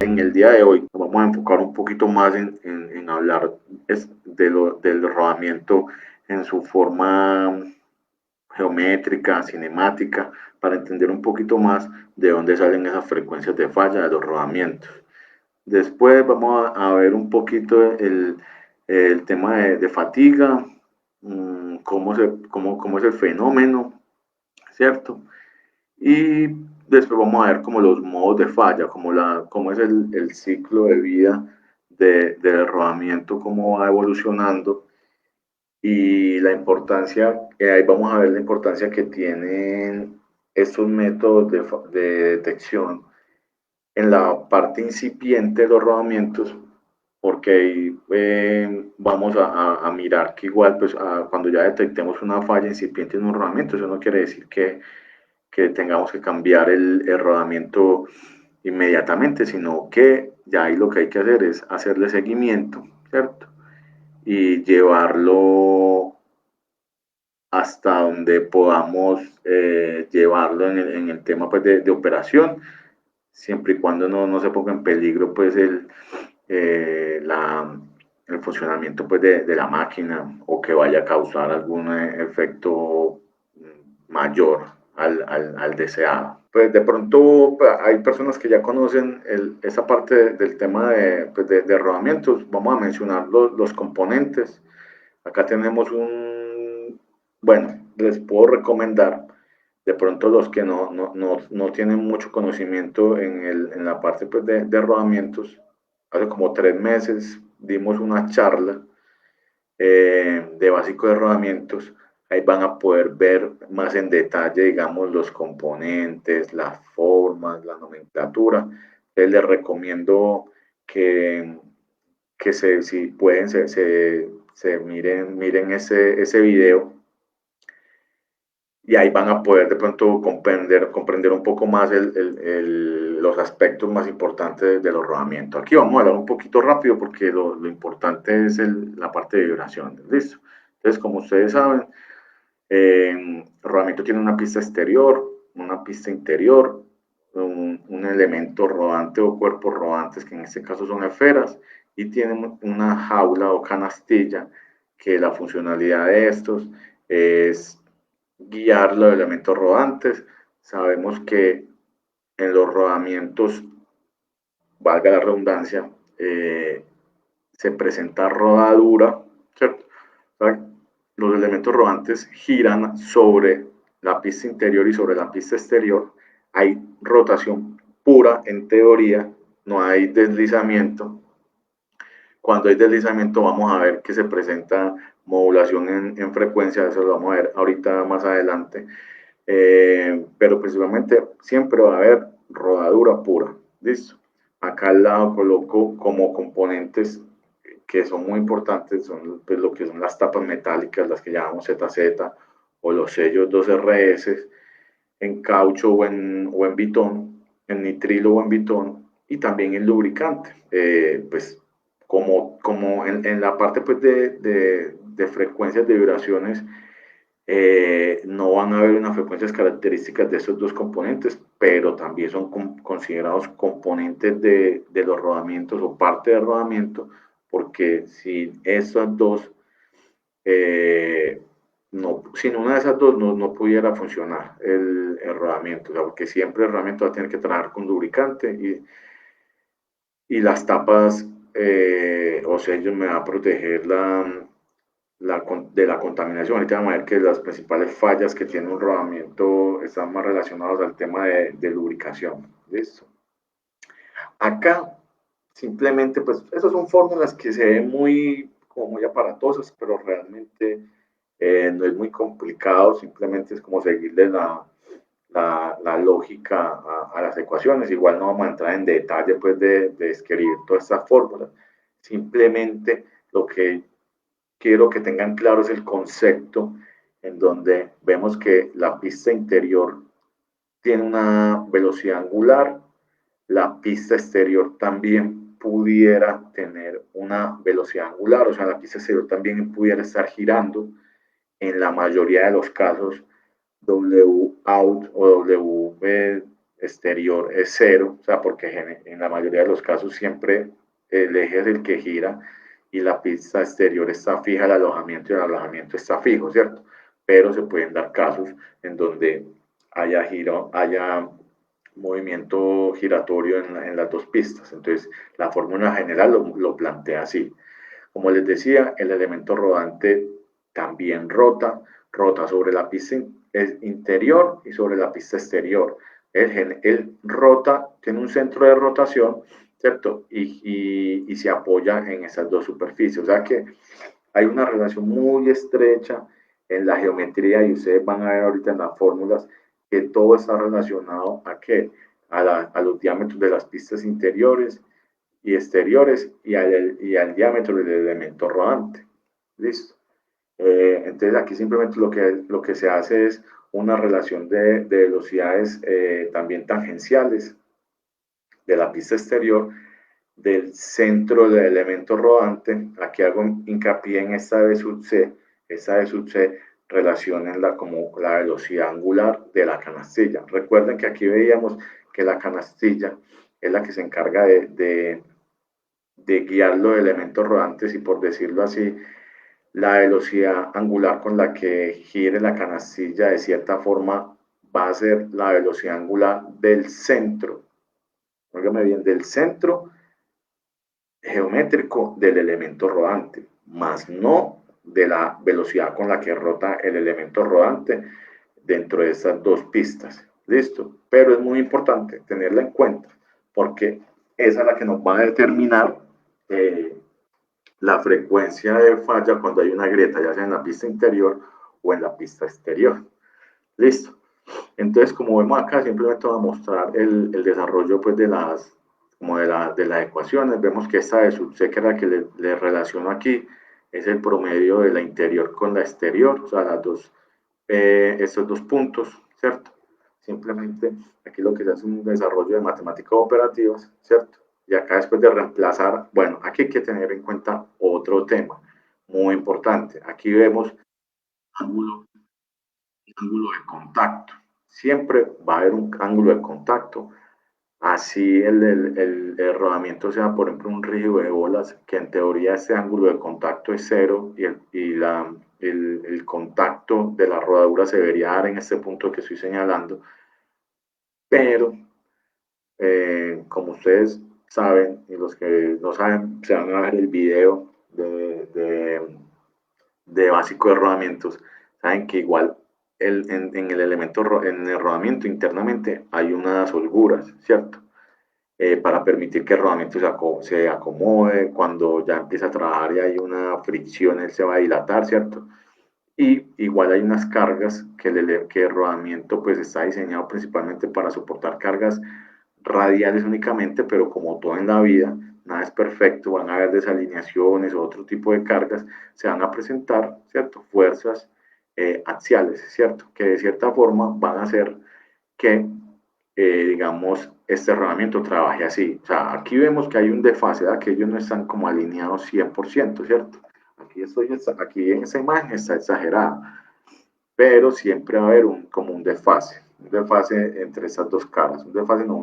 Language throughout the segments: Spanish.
En el día de hoy nos vamos a enfocar un poquito más en hablar del rodamiento en su forma geométrica, cinemática, para entender un poquito más de dónde salen esas frecuencias de falla de los rodamientos. Después vamos a ver un poquito el tema de fatiga, cómo es el fenómeno, ¿cierto? Y después vamos a ver como los modos de falla, cómo es el ciclo de vida del rodamiento, cómo va evolucionando y la importancia, ahí vamos a ver la importancia que tienen estos métodos de detección en la parte incipiente de los rodamientos, porque ahí vamos a mirar que igual, pues cuando ya detectemos una falla incipiente en un rodamiento, eso no quiere decir que tengamos que cambiar el rodamiento inmediatamente, sino que ya ahí lo que hay que hacer es hacerle seguimiento, ¿cierto? Y llevarlo hasta donde podamos llevarlo en el tema pues, de operación, siempre y cuando no se ponga en peligro pues el funcionamiento pues, de la máquina o que vaya a causar algún efecto mayor al deseado. Pues de pronto hay personas que ya conocen esa parte del tema pues de rodamientos. Vamos a mencionar los componentes. Acá tenemos bueno, les puedo recomendar de pronto los que no tienen mucho conocimiento en la parte pues, de rodamientos. Hace como 3 meses dimos una charla de básico de rodamientos. Ahí van a poder ver más en detalle, digamos, los componentes, las formas, la nomenclatura. Entonces les recomiendo que, si pueden, se miren ese video y ahí van a poder de pronto comprender un poco más los aspectos más importantes de los rodamientos. Aquí vamos a hablar un poquito rápido porque lo importante es la parte de vibración. ¿Listo? Entonces, como ustedes saben, el rodamiento tiene una pista exterior, una pista interior, un elemento rodante o cuerpos rodantes, que en este caso son esferas, y tienen una jaula o canastilla, que la funcionalidad de estos es guiar los elementos rodantes. Sabemos que en los rodamientos, valga la redundancia, se presenta rodadura, ¿cierto? O sea, los elementos rodantes giran sobre la pista interior y sobre la pista exterior. Hay rotación pura en teoría, no hay deslizamiento. Cuando hay deslizamiento vamos a ver que se presenta modulación en frecuencia, eso lo vamos a ver ahorita más adelante. Pero principalmente siempre va a haber rodadura pura. ¿Listo? Acá al lado coloco como componentes que son muy importantes, son pues, lo que son las tapas metálicas, las que llamamos ZZ, o los sellos 2RS en caucho o en bitón, en nitrilo o en bitón, y también el lubricante. Pues como en la parte pues, de frecuencias de vibraciones, no van a haber unas frecuencias características de estos dos componentes, pero también son considerados componentes de los rodamientos o parte del rodamiento, porque sin esas dos, sin una de esas dos no pudiera funcionar el rodamiento, o sea, porque siempre el rodamiento va a tener que trabajar con lubricante y las tapas o sellos me va a proteger de la contaminación. Ahorita vamos a ver que las principales fallas que tiene un rodamiento están más relacionadas al tema de lubricación. ¿Listo? Acá, simplemente, pues, esas son fórmulas que se ven como muy aparatosas, pero realmente no es muy complicado, simplemente es como seguirle la lógica a las ecuaciones. Igual no vamos a entrar en detalle, pues, de escribir todas estas fórmulas. Simplemente lo que quiero que tengan claro es el concepto en donde vemos que la pista interior tiene una velocidad angular, la pista exterior también pudiera tener una velocidad angular, o sea, la pista exterior también pudiera estar girando. En la mayoría de los casos, W out o W exterior es cero, o sea, porque en la mayoría de los casos siempre el eje es el que gira y la pista exterior está fija, el alojamiento y el alojamiento está fijo, ¿cierto? Pero se pueden dar casos en donde haya giro, haya movimiento giratorio en las dos pistas. Entonces, la fórmula general lo plantea así. Como les decía, el elemento rodante también rota sobre la pista interior y sobre la pista exterior. Él rota, tiene un centro de rotación, ¿cierto? Y se apoya en esas dos superficies. O sea que hay una relación muy estrecha en la geometría y ustedes van a ver ahorita en las fórmulas que todo está relacionado a qué? A los diámetros de las pistas interiores y exteriores y al diámetro del elemento rodante. Listo. Entonces aquí simplemente lo que se hace es una relación de velocidades también tangenciales de la pista exterior del centro del elemento rodante. Aquí hago hincapié en esta V sub C. Esta V sub C relacionenla como la velocidad angular de la canastilla. Recuerden que aquí veíamos que la canastilla es la que se encarga de guiar los elementos rodantes y por decirlo así, la velocidad angular con la que gire la canastilla de cierta forma va a ser la velocidad angular del centro, óigame bien, del centro geométrico del elemento rodante, más no de la velocidad con la que rota el elemento rodante dentro de estas dos pistas. Listo, pero es muy importante tenerla en cuenta porque esa es la que nos va a determinar eh, la frecuencia de falla cuando hay una grieta, ya sea en la pista interior o en la pista exterior. Listo. Entonces, como vemos acá, simplemente voy a mostrar el desarrollo pues, de las como de las ecuaciones. Vemos que esta de sub C, que es la que le relaciono aquí, es el promedio de la interior con la exterior, o sea, estos dos puntos, ¿cierto? Simplemente aquí lo que se hace es un desarrollo de matemáticas operativas, ¿cierto? Y acá después de reemplazar, bueno, aquí hay que tener en cuenta otro tema muy importante. Aquí vemos ángulo, ángulo de contacto. Siempre va a haber un ángulo de contacto. Así el rodamiento sea, por ejemplo, un rígido de bolas, que en teoría ese ángulo de contacto es cero y el contacto de la rodadura se debería dar en este punto que estoy señalando, pero como ustedes saben, y los que no saben, se van a ver el video de básico de rodamientos, saben que igual en el elemento, en el rodamiento internamente hay unas holguras, ¿cierto? Para permitir que el rodamiento se acomode, cuando ya empieza a trabajar y hay una fricción, él se va a dilatar, ¿cierto? Y igual hay unas cargas que el rodamiento pues está diseñado principalmente para soportar cargas radiales únicamente, pero como todo en la vida, nada es perfecto, van a haber desalineaciones o otro tipo de cargas, se van a presentar, ¿cierto? Fuerzas axiales, ¿cierto? Que de cierta forma van a hacer que, digamos, este rodamiento trabaje así. O sea, aquí vemos que hay un desfase, ¿verdad? Que ellos no están como alineados 100%, ¿cierto? Aquí en esa imagen está exagerada, pero siempre va a haber como un desfase entre esas dos caras, un desfase, no,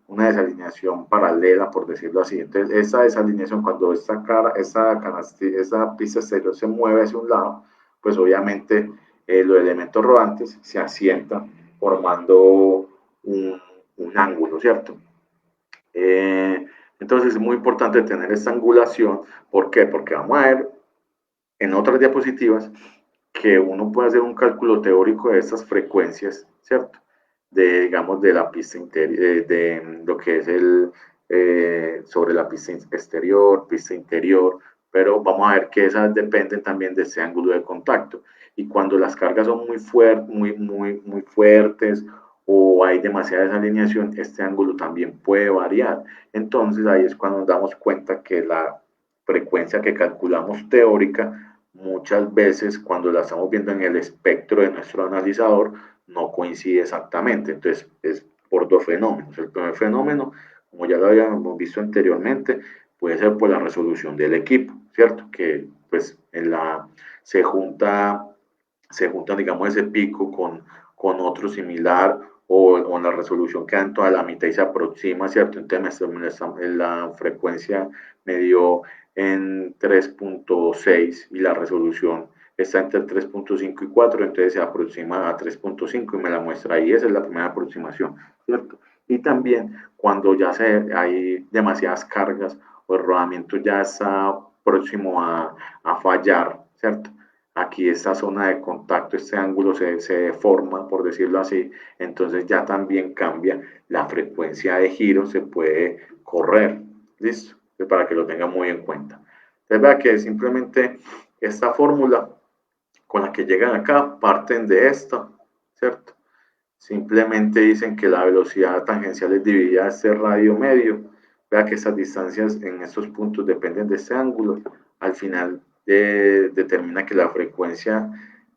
una desalineación paralela, por decirlo así. Entonces, esa desalineación, cuando esa pista exterior se mueve hacia un lado, pues obviamente los elementos rodantes se asientan formando un ángulo, ¿cierto? Eh, entonces es muy importante tener esta angulación. ¿Por qué? Porque vamos a ver en otras diapositivas que uno puede hacer un cálculo teórico de estas frecuencias, ¿cierto? Digamos, de la pista interior, de lo que es sobre la pista exterior, pista interior, pero vamos a ver que esas dependen también de ese ángulo de contacto. Y cuando las cargas son muy fuertes o hay demasiada desalineación, este ángulo también puede variar. Entonces ahí es cuando nos damos cuenta que la frecuencia que calculamos teórica muchas veces cuando la estamos viendo en el espectro de nuestro analizador no coincide exactamente. Entonces es por dos fenómenos. El primer fenómeno, como ya lo habíamos visto anteriormente, puede ser por la resolución del equipo, ¿cierto? Que pues se junta digamos, ese pico con otro similar o en la resolución queda en toda la mitad y se aproxima, ¿cierto? Entonces la frecuencia me dio en 3.6 y la resolución está entre 3.5 y 4, entonces se aproxima a 3.5 y me la muestra ahí. Esa es la primera aproximación, ¿cierto? Y también cuando ya hay demasiadas cargas o el rodamiento ya está próximo a fallar, ¿cierto? Aquí esta zona de contacto, este ángulo se deforma, por decirlo así, entonces ya también cambia la frecuencia de giro, se puede correr, ¿listo? Para que lo tengan muy en cuenta. Entonces vea que simplemente esta fórmula con la que llegan acá parten de esta, ¿cierto? Simplemente dicen que la velocidad tangencial es dividida a este radio medio. Vea que estas distancias en estos puntos dependen de este ángulo. Al final determina que la frecuencia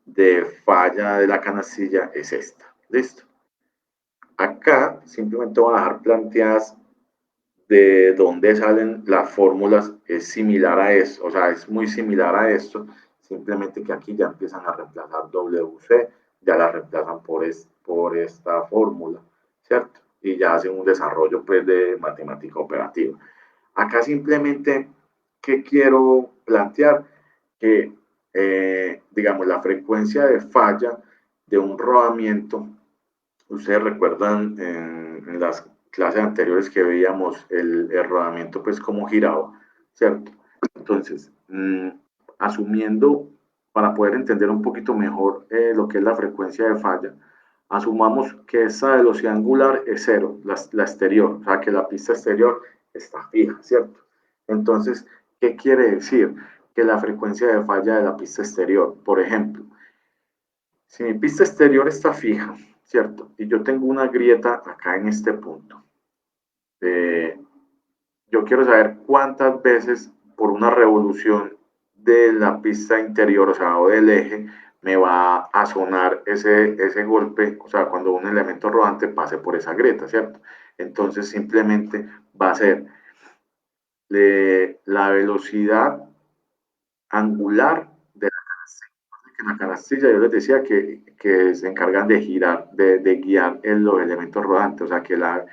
de falla de la canastilla es esta. ¿Listo? Acá simplemente voy a dejar planteadas de dónde salen las fórmulas. Es similar a eso, o sea, es muy similar a esto, simplemente que aquí ya empiezan a reemplazar WC, ya la reemplazan por esta fórmula, ¿cierto? Y ya hacen un desarrollo pues de matemática operativa. Acá simplemente, ¿qué quiero plantear? Que, digamos, la frecuencia de falla de un rodamiento, ustedes recuerdan en las clases anteriores que veíamos el rodamiento, pues cómo giraba, ¿cierto? Entonces, asumiendo, para poder entender un poquito mejor lo que es la frecuencia de falla, asumamos que esa velocidad angular es cero, la exterior, o sea, que la pista exterior está fija, ¿cierto? Entonces, ¿qué quiere decir? Que la frecuencia de falla de la pista exterior, por ejemplo, si mi pista exterior está fija, ¿cierto? Y yo tengo una grieta acá en este punto. Eh, yo quiero saber cuántas veces por una revolución de la pista interior, o sea, o del eje, me va a sonar ese golpe, o sea, cuando un elemento rodante pase por esa grieta, ¿cierto? Entonces simplemente va a ser la velocidad angular de la canastilla. Yo les decía que se encargan de girar, de guiar los elementos rodantes, o sea que la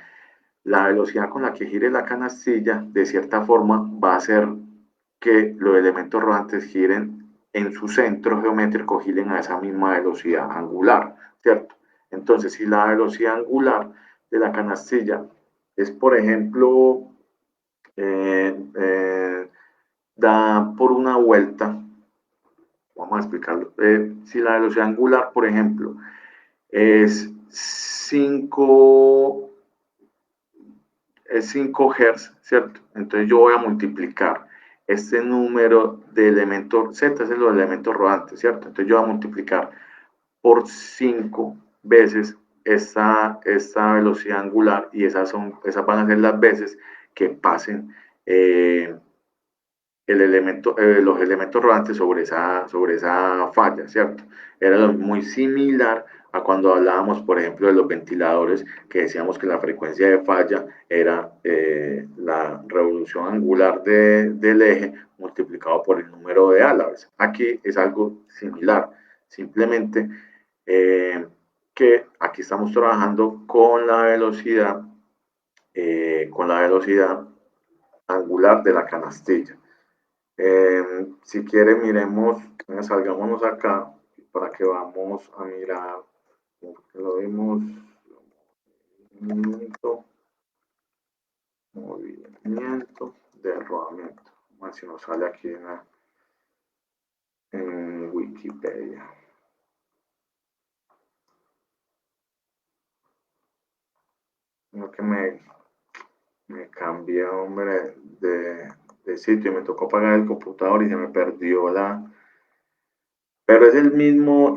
velocidad con la que gire la canastilla, de cierta forma, va a hacer que los elementos rodantes giren en su centro geométrico, giren a esa misma velocidad angular, ¿cierto? Entonces, si la velocidad angular de la canastilla es, por ejemplo, da por una vuelta, vamos a explicarlo, si la velocidad angular, por ejemplo, es 5 Hz, ¿cierto? Entonces yo voy a multiplicar este número de elementos, Z es los elementos rodantes, ¿cierto? Entonces yo voy a multiplicar por 5 veces esta velocidad angular y esas van a ser las veces que pasen los elementos rodantes sobre esa falla, ¿cierto? Era muy similar a cuando hablábamos, por ejemplo, de los ventiladores, que decíamos que la frecuencia de falla era la revolución angular del eje multiplicado por el número de álabes. Aquí es algo similar, simplemente que aquí estamos trabajando con la velocidad angular de la canastilla. Si quiere, miremos, salgámonos acá para que vamos a mirar, lo vimos, movimiento de rodamiento. Más si nos sale aquí en Wikipedia. No que me cambié, hombre, de sitio y me tocó apagar el computador y se me perdió Pero es el mismo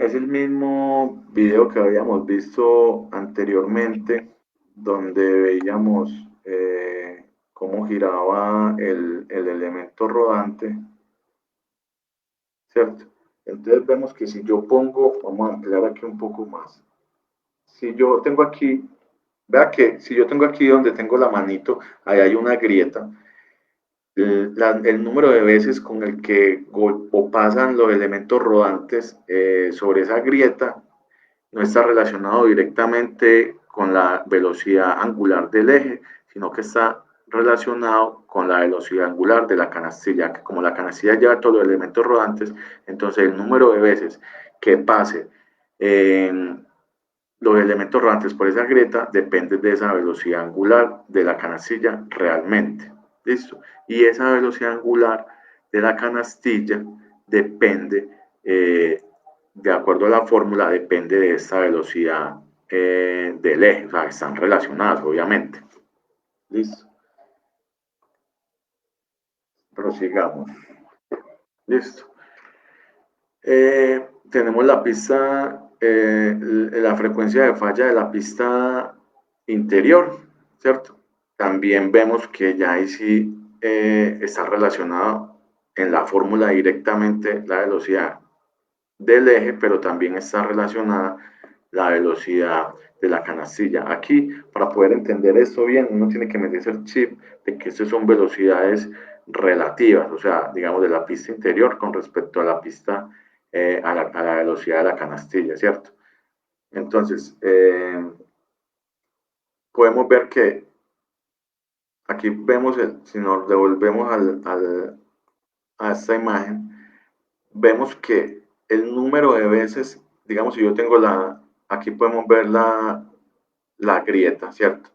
video que habíamos visto anteriormente, donde veíamos cómo giraba el elemento rodante, ¿cierto? Entonces vemos que si yo pongo, vamos a ampliar aquí un poco más. Si yo tengo aquí, vea que si yo tengo aquí donde tengo la manito, ahí hay una grieta. El número de veces con el que o pasan los elementos rodantes sobre esa grieta no está relacionado directamente con la velocidad angular del eje, sino que está relacionado con la velocidad angular de la canastilla, que como la canastilla lleva todos los elementos rodantes, entonces el número de veces que pase los elementos rodantes por esa grieta depende de esa velocidad angular de la canastilla realmente. ¿Listo? Y esa velocidad angular de la canastilla depende, de acuerdo a la fórmula, depende de esta velocidad del eje. O sea, están relacionadas, obviamente. ¿Listo? Prosigamos. ¿Listo? Tenemos la pista, la frecuencia de falla de la pista interior, ¿cierto? También vemos que ya ahí sí está relacionado en la fórmula directamente la velocidad del eje, pero también está relacionada la velocidad de la canastilla. Aquí, para poder entender esto bien, uno tiene que meterse el chip de que estas son velocidades relativas, o sea, digamos, de la pista interior con respecto a la pista, a la velocidad de la canastilla, ¿cierto? Entonces, podemos ver que aquí vemos, si nos devolvemos a esta imagen, vemos que el número de veces, digamos, si yo tengo aquí podemos ver la grieta, ¿cierto?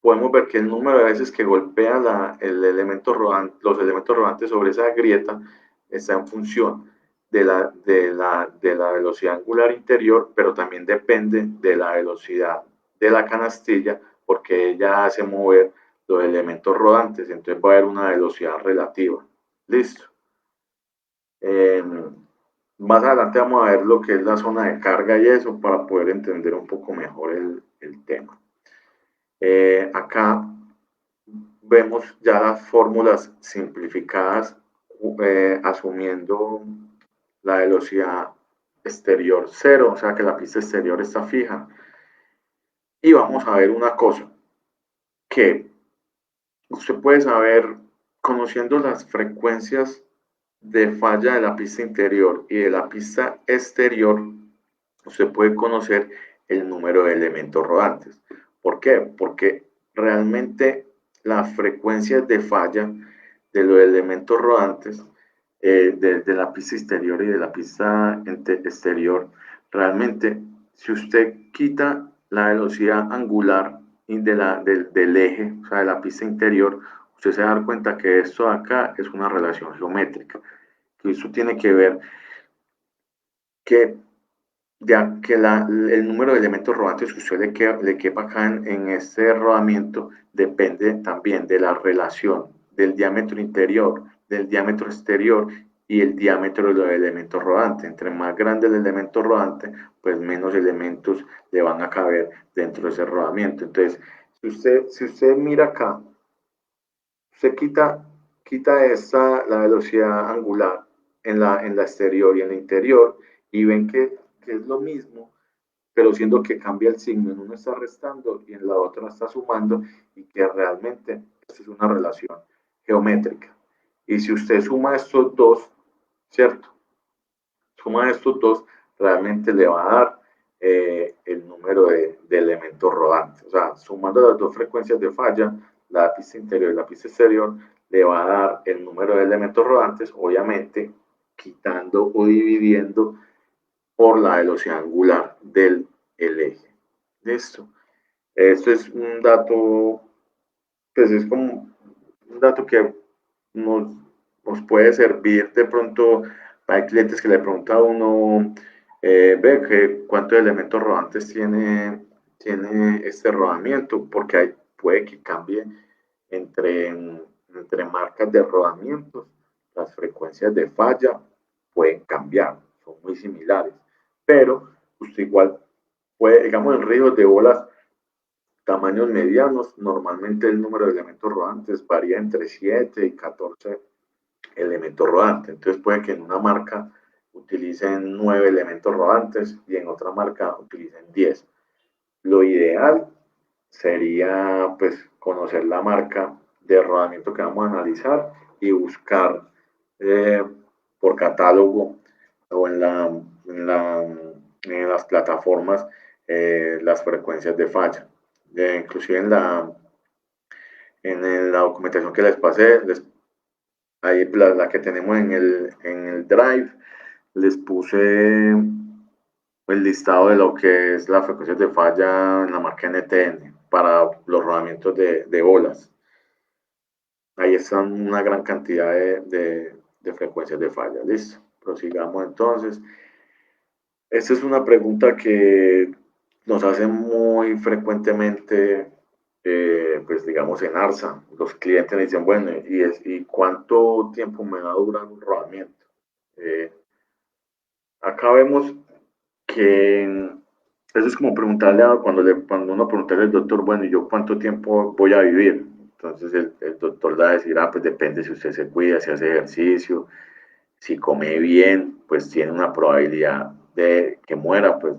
Podemos ver que el número de veces que golpea el elemento rodante, los elementos rodantes sobre esa grieta está en función de la velocidad angular interior, pero también depende de la velocidad de la canastilla, porque ella hace mover los elementos rodantes, entonces va a haber una velocidad relativa. Listo. Eh, Más adelante vamos a ver lo que es la zona de carga y eso para poder entender un poco mejor el tema. Acá vemos ya las fórmulas simplificadas, asumiendo la velocidad exterior cero, o sea que la pista exterior está fija. Y vamos a ver una cosa, que usted puede saber, conociendo las frecuencias de falla de la pista interior y de la pista exterior, usted puede conocer el número de elementos rodantes. ¿Por qué? Porque realmente las frecuencias de falla de los elementos rodantes de la pista exterior y de la pista exterior, realmente si usted quita la velocidad angular del eje, o sea, de la pista interior, usted se va a dar cuenta que esto de acá es una relación geométrica, que eso tiene que ver que ya que el número de elementos rodantes que usted le quepa acá en este rodamiento depende también de la relación del diámetro interior, del diámetro exterior y el diámetro de los elementos rodantes. Entre más grande el elemento rodante, pues menos elementos le van a caber dentro de ese rodamiento. Entonces, si usted mira acá, usted quita la velocidad angular en la exterior y en la interior y ven que es lo mismo, pero siendo que cambia el signo, en uno está restando y en la otra está sumando y que realmente esto es una relación geométrica. Y si usted suma estos dos, ¿cierto? Suma estos dos, realmente le va a dar el número de elementos rodantes. O sea, sumando las dos frecuencias de falla, la pista interior y la pista exterior, le va a dar el número de elementos rodantes, obviamente quitando o dividiendo por la velocidad angular del eje. Listo. Esto es un dato, pues es como un dato que nos, nos puede servir de pronto. Hay clientes que le preguntan a uno, ve que cuántos elementos rodantes tiene este rodamiento, porque puede que cambie entre marcas de rodamientos, las frecuencias de falla pueden cambiar, son muy similares, pero usted igual puede, digamos, en ríos de bolas tamaños medianos, normalmente el número de elementos rodantes varía entre 7 y 14 elementos rodantes. Entonces puede que en una marca utilicen 9 elementos rodantes y en otra marca utilicen 10. Lo ideal sería pues conocer la marca de rodamiento que vamos a analizar y buscar eh, por catálogo o en las plataformas las frecuencias de falla. Inclusive en la documentación que les pasé, ahí la que tenemos en el Drive, les puse el listado de lo que es la frecuencia de falla en la marca NTN para los rodamientos de olas. Ahí están una gran cantidad de frecuencias de falla. Listo, prosigamos entonces. Esta es una pregunta que nos hacen muy frecuentemente, pues digamos en ARSA. Los clientes me dicen, bueno, ¿y cuánto tiempo me va a durar un rodamiento? Eh, Acá vemos que eso es como preguntarle cuando uno preguntarle al doctor, bueno, ¿y yo cuánto tiempo voy a vivir? Entonces el doctor le va a decir, pues depende si usted se cuida, si hace ejercicio, si come bien, pues tiene una probabilidad de que muera pues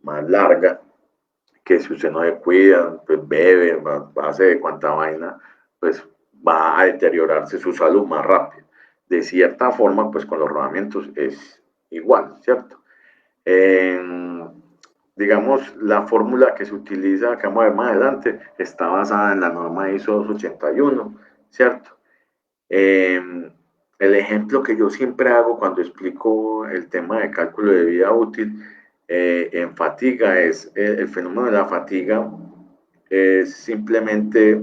más larga que si usted no se cuida, pues bebe, hace de cuanta vaina, pues va a deteriorarse su salud más rápido. De cierta forma, pues con los rodamientos es igual, ¿cierto? Digamos, la fórmula que se utiliza, que vamos a ver más adelante, está basada en la norma ISO 281, ¿cierto? El ejemplo que yo siempre hago cuando explico el tema de cálculo de vida útil en fatiga es el fenómeno de la fatiga es simplemente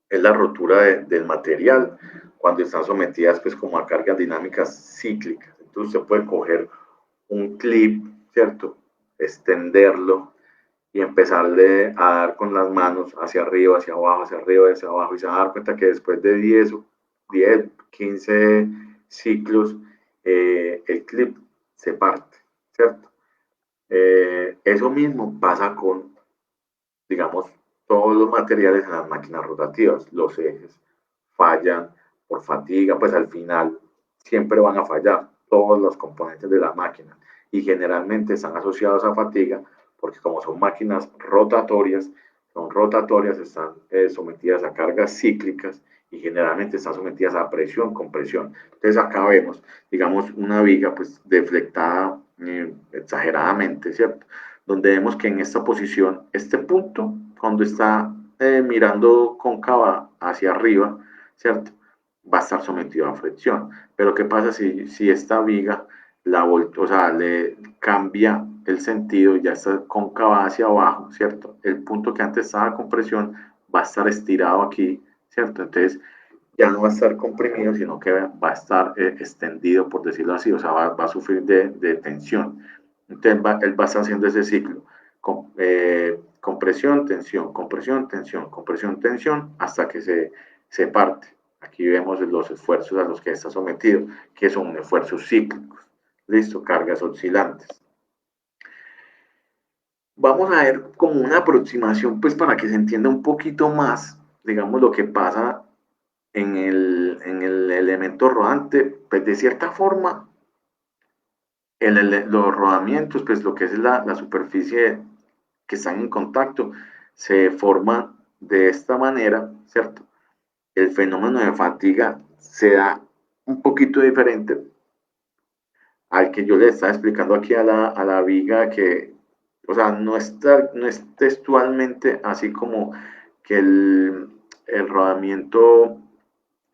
es la rotura del material cuando están sometidas pues como a cargas dinámicas cíclicas. Entonces se puede coger un clip, ¿cierto? Extenderlo y empezarle a dar con las manos hacia arriba, hacia abajo, hacia arriba, hacia abajo, y se va a dar cuenta que después de 10 15 ciclos, el clip se parte, ¿cierto? Eso mismo pasa con, digamos, todos los materiales en las máquinas rotativas. Los ejes fallan por fatiga, pues al final siempre van a fallar todos los componentes de la máquina y generalmente están asociados a fatiga porque como son máquinas rotatorias, están sometidas a cargas cíclicas y generalmente están sometidas a presión, compresión. Entonces acá vemos, digamos, una viga pues deflectada exageradamente, ¿cierto? Donde vemos que en esta posición, este punto, cuando está mirando cóncava hacia arriba, ¿cierto? Va a estar sometido a fricción. Pero ¿qué pasa si esta viga o sea, le cambia el sentido y ya está cóncava hacia abajo, ¿cierto? El punto que antes estaba con presión va a estar estirado aquí, ¿cierto? Entonces ya no va a estar comprimido, sino que va a estar extendido, por decirlo así, o sea, va a sufrir de tensión. Entonces él va a estar haciendo ese ciclo, compresión, tensión, compresión, tensión, compresión, tensión, hasta que se parte. Aquí vemos los esfuerzos a los que está sometido, que son esfuerzos cíclicos. Listo, cargas oscilantes. Vamos a ver como una aproximación, pues para que se entienda un poquito más, digamos, lo que pasa en el elemento rodante, pues de cierta forma, los rodamientos, pues lo que es la superficie que están en contacto, se forma de esta manera, ¿cierto? El fenómeno de fatiga se da un poquito diferente al que yo le estaba explicando aquí a la viga, que, o sea, no es textualmente así como que el rodamiento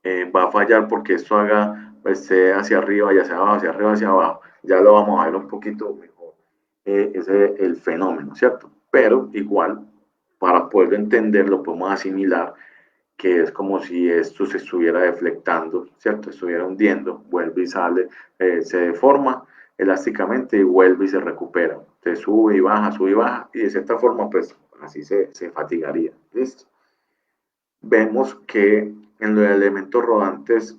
va a fallar porque esto haga esté hacia arriba y hacia abajo, hacia arriba, hacia abajo. Ya lo vamos a ver un poquito mejor, ese el fenómeno, ¿cierto? Pero igual, para poderlo entender, lo podemos asimilar que es como si esto se estuviera deflectando, ¿cierto? Estuviera hundiendo, vuelve y sale, se deforma elásticamente y vuelve y se recupera. Te sube y baja, y de cierta forma, pues así se fatigaría. ¿Listo? Vemos que en los elementos rodantes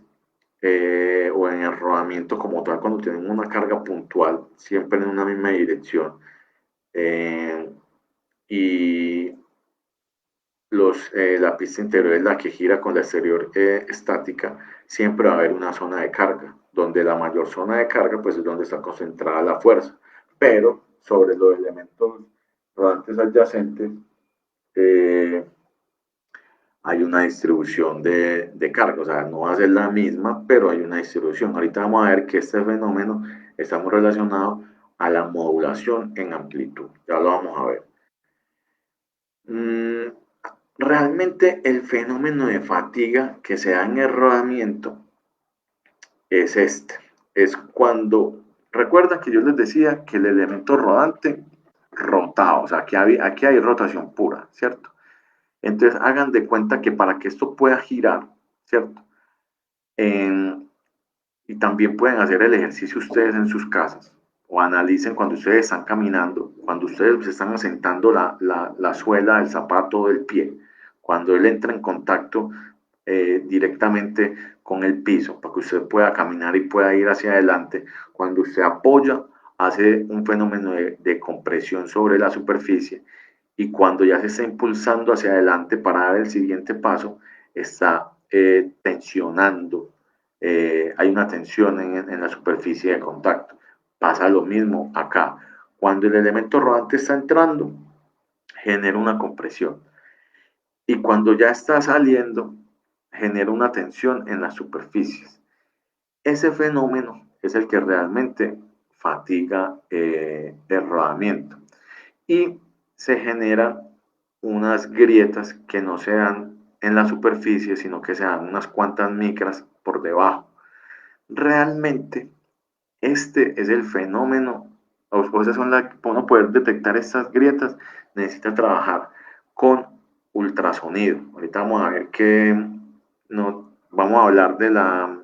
o en el rodamiento como tal, cuando tienen una carga puntual, siempre en una misma dirección, eh, y la pista interior es la que gira con la exterior estática, siempre va a haber una zona de carga, donde la mayor zona de carga pues es donde está concentrada la fuerza, pero sobre los elementos rodantes adyacentes eh, hay una distribución de carga, o sea, no va a ser la misma, pero hay una distribución. Ahorita vamos a ver que este fenómeno está muy relacionado a la modulación en amplitud. Ya lo vamos a ver. Realmente el fenómeno de fatiga que se da en el rodamiento es este. Es cuando, recuerda que yo les decía que el elemento rodante rotaba, o sea, aquí hay rotación pura, ¿cierto? Entonces hagan de cuenta que para que esto pueda girar, ¿cierto? En, y también pueden hacer el ejercicio ustedes en sus casas o analicen cuando ustedes están caminando, cuando ustedes están asentando la suela del zapato del pie, cuando él entra en contacto directamente con el piso para que usted pueda caminar y pueda ir hacia adelante, cuando usted apoya hace un fenómeno de compresión sobre la superficie y cuando ya se está impulsando hacia adelante para dar el siguiente paso, está tensionando, hay una tensión en la superficie de contacto. Pasa lo mismo acá. Cuando el elemento rodante está entrando, genera una compresión. Y cuando ya está saliendo, genera una tensión en las superficies. Ese fenómeno es el que realmente fatiga el rodamiento. Y se generan unas grietas que no se dan en la superficie, sino que se dan unas cuantas micras por debajo. Realmente, este es el fenómeno, o esas son las, para uno poder detectar estas grietas, necesita trabajar con ultrasonido. Ahorita vamos a ver que no, vamos a hablar de la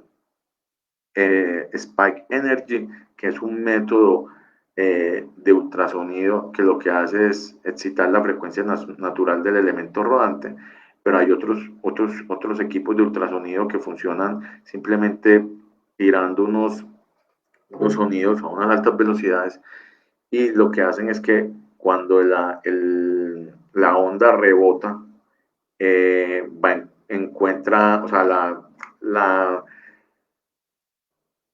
Spike Energy, que es un método de ultrasonido que lo que hace es excitar la frecuencia natural del elemento rodante, pero hay otros equipos de ultrasonido que funcionan simplemente tirando unos sonidos a unas altas velocidades y lo que hacen es que cuando la onda rebota, encuentra, o sea,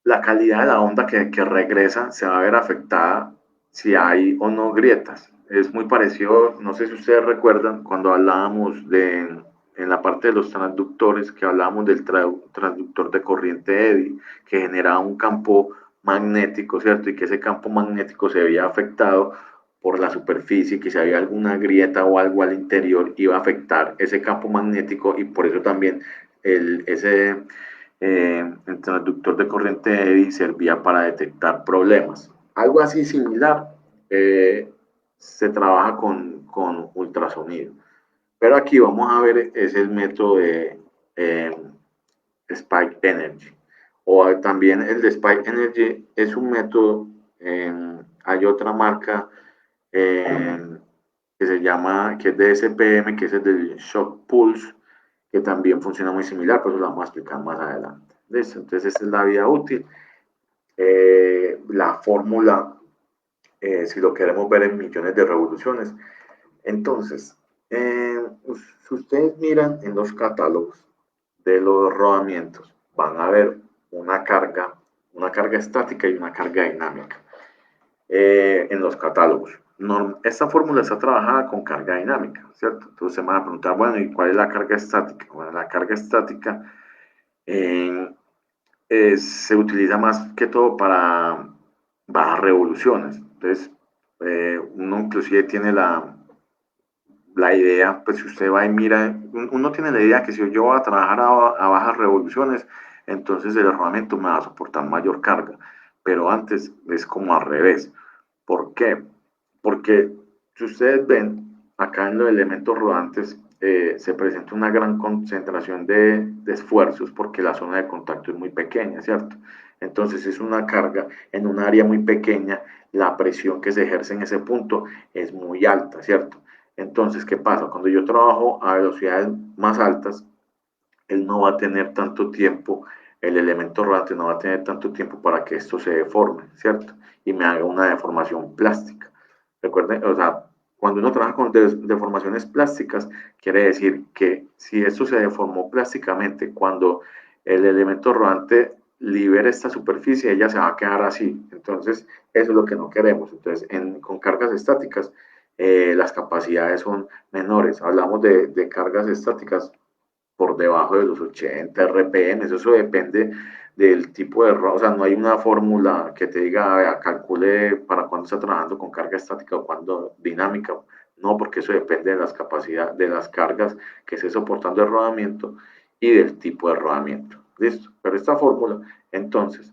la calidad de la onda que regresa se va a ver afectada si hay o no grietas. Es muy parecido, no sé si ustedes recuerdan, cuando hablábamos en la parte de los transductores, que hablábamos del transductor de corriente Eddy, que generaba un campo magnético, ¿cierto? Y que ese campo magnético se veía afectado por la superficie, que si había alguna grieta o algo al interior, iba a afectar ese campo magnético y por eso también ese el transductor de corriente Eddy servía para detectar problemas. Algo así similar se trabaja con ultrasonido. Pero aquí vamos a ver es el método de Spike Energy. O también el de Spike Energy es un método, hay otra marca que se llama, que es de SPM, que es el del Shock Pulse, que también funciona muy similar, pero eso lo vamos a explicar más adelante. ¿Listo? Entonces, esta es la vida útil. La fórmula, si lo queremos ver en millones de revoluciones. Entonces, si ustedes miran en los catálogos de los rodamientos, van a ver una carga estática y una carga dinámica en los catálogos. Esta fórmula está trabajada con carga dinámica, ¿cierto? Entonces se van a preguntar, bueno, ¿y cuál es la carga estática? Bueno, la carga estática se utiliza más que todo para bajas revoluciones. Entonces, uno inclusive tiene la idea, pues si usted va y mira, uno tiene la idea que si yo voy a trabajar a bajas revoluciones, entonces el armamento me va a soportar mayor carga. Pero antes es como al revés. ¿Por qué? Porque si ustedes ven, acá en los elementos rodantes se presenta una gran concentración de esfuerzos porque la zona de contacto es muy pequeña, ¿cierto? Entonces es una carga en un área muy pequeña, la presión que se ejerce en ese punto es muy alta, ¿cierto? Entonces, ¿qué pasa? Cuando yo trabajo a velocidades más altas, él no va a tener tanto tiempo, el elemento rodante no va a tener tanto tiempo para que esto se deforme, ¿cierto? Y me haga una deformación plástica. Recuerden, o sea, cuando uno trabaja con deformaciones plásticas, quiere decir que si esto se deformó plásticamente, cuando el elemento rodante libera esta superficie, ella se va a quedar así. Entonces, eso es lo que no queremos. Entonces, con cargas estáticas, las capacidades son menores. Hablamos de cargas estáticas por debajo de los 80 RPM, eso depende del tipo de rodamiento, o sea, no hay una fórmula que te diga, vea, calcule para cuando está trabajando con carga estática o cuando dinámica, no, porque eso depende de las capacidades, de las cargas que esté soportando el rodamiento y del tipo de rodamiento. ¿Listo? Pero esta fórmula, entonces,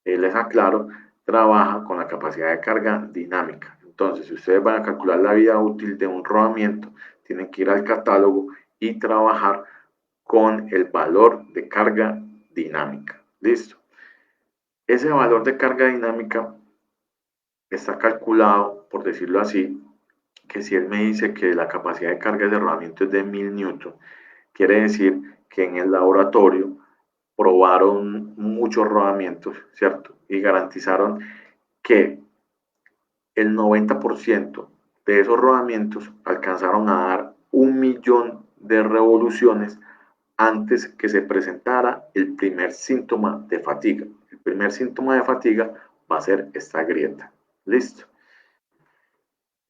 les aclaro, trabaja con la capacidad de carga dinámica. Entonces, si ustedes van a calcular la vida útil de un rodamiento, tienen que ir al catálogo y trabajar con el valor de carga dinámica. ¿Listo? Ese valor de carga dinámica está calculado, por decirlo así, que si él me dice que la capacidad de carga de rodamiento es de 1000 newton, quiere decir que en el laboratorio probaron muchos rodamientos, ¿cierto? Y garantizaron que el 90% de esos rodamientos alcanzaron a dar 1.000.000 de revoluciones antes que se presentara el primer síntoma de fatiga. El primer síntoma de fatiga va a ser esta grieta. ¿Listo?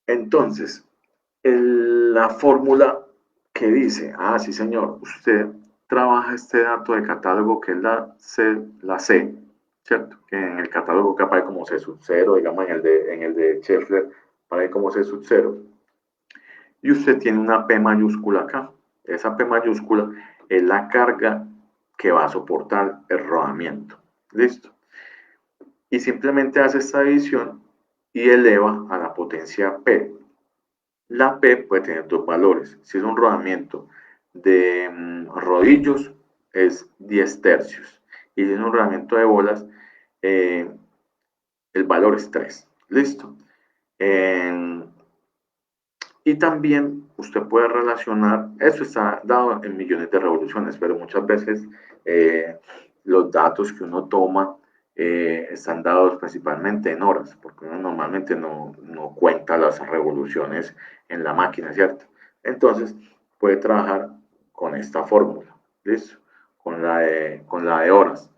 Entonces, la fórmula que dice, ah, sí señor, usted trabaja este dato de catálogo que es la C, ¿cierto? Que en el catálogo que aparece como C sub 0, digamos en el de Scheffler, aparece como C sub 0. Y usted tiene una P mayúscula acá. Esa P mayúscula es la carga que va a soportar el rodamiento. ¿Listo? Y simplemente hace esta división y eleva a la potencia P. La P puede tener dos valores. Si es un rodamiento de rodillos, es 10 tercios. Y si es un rodamiento de bolas, eh, el valor es 3. ¿Listo? Y también usted puede relacionar, eso está dado en millones de revoluciones, pero muchas veces los datos que uno toma están dados principalmente en horas, porque uno normalmente no cuenta las revoluciones en la máquina, ¿cierto? Entonces puede trabajar con esta fórmula, ¿listo? Con la de horas,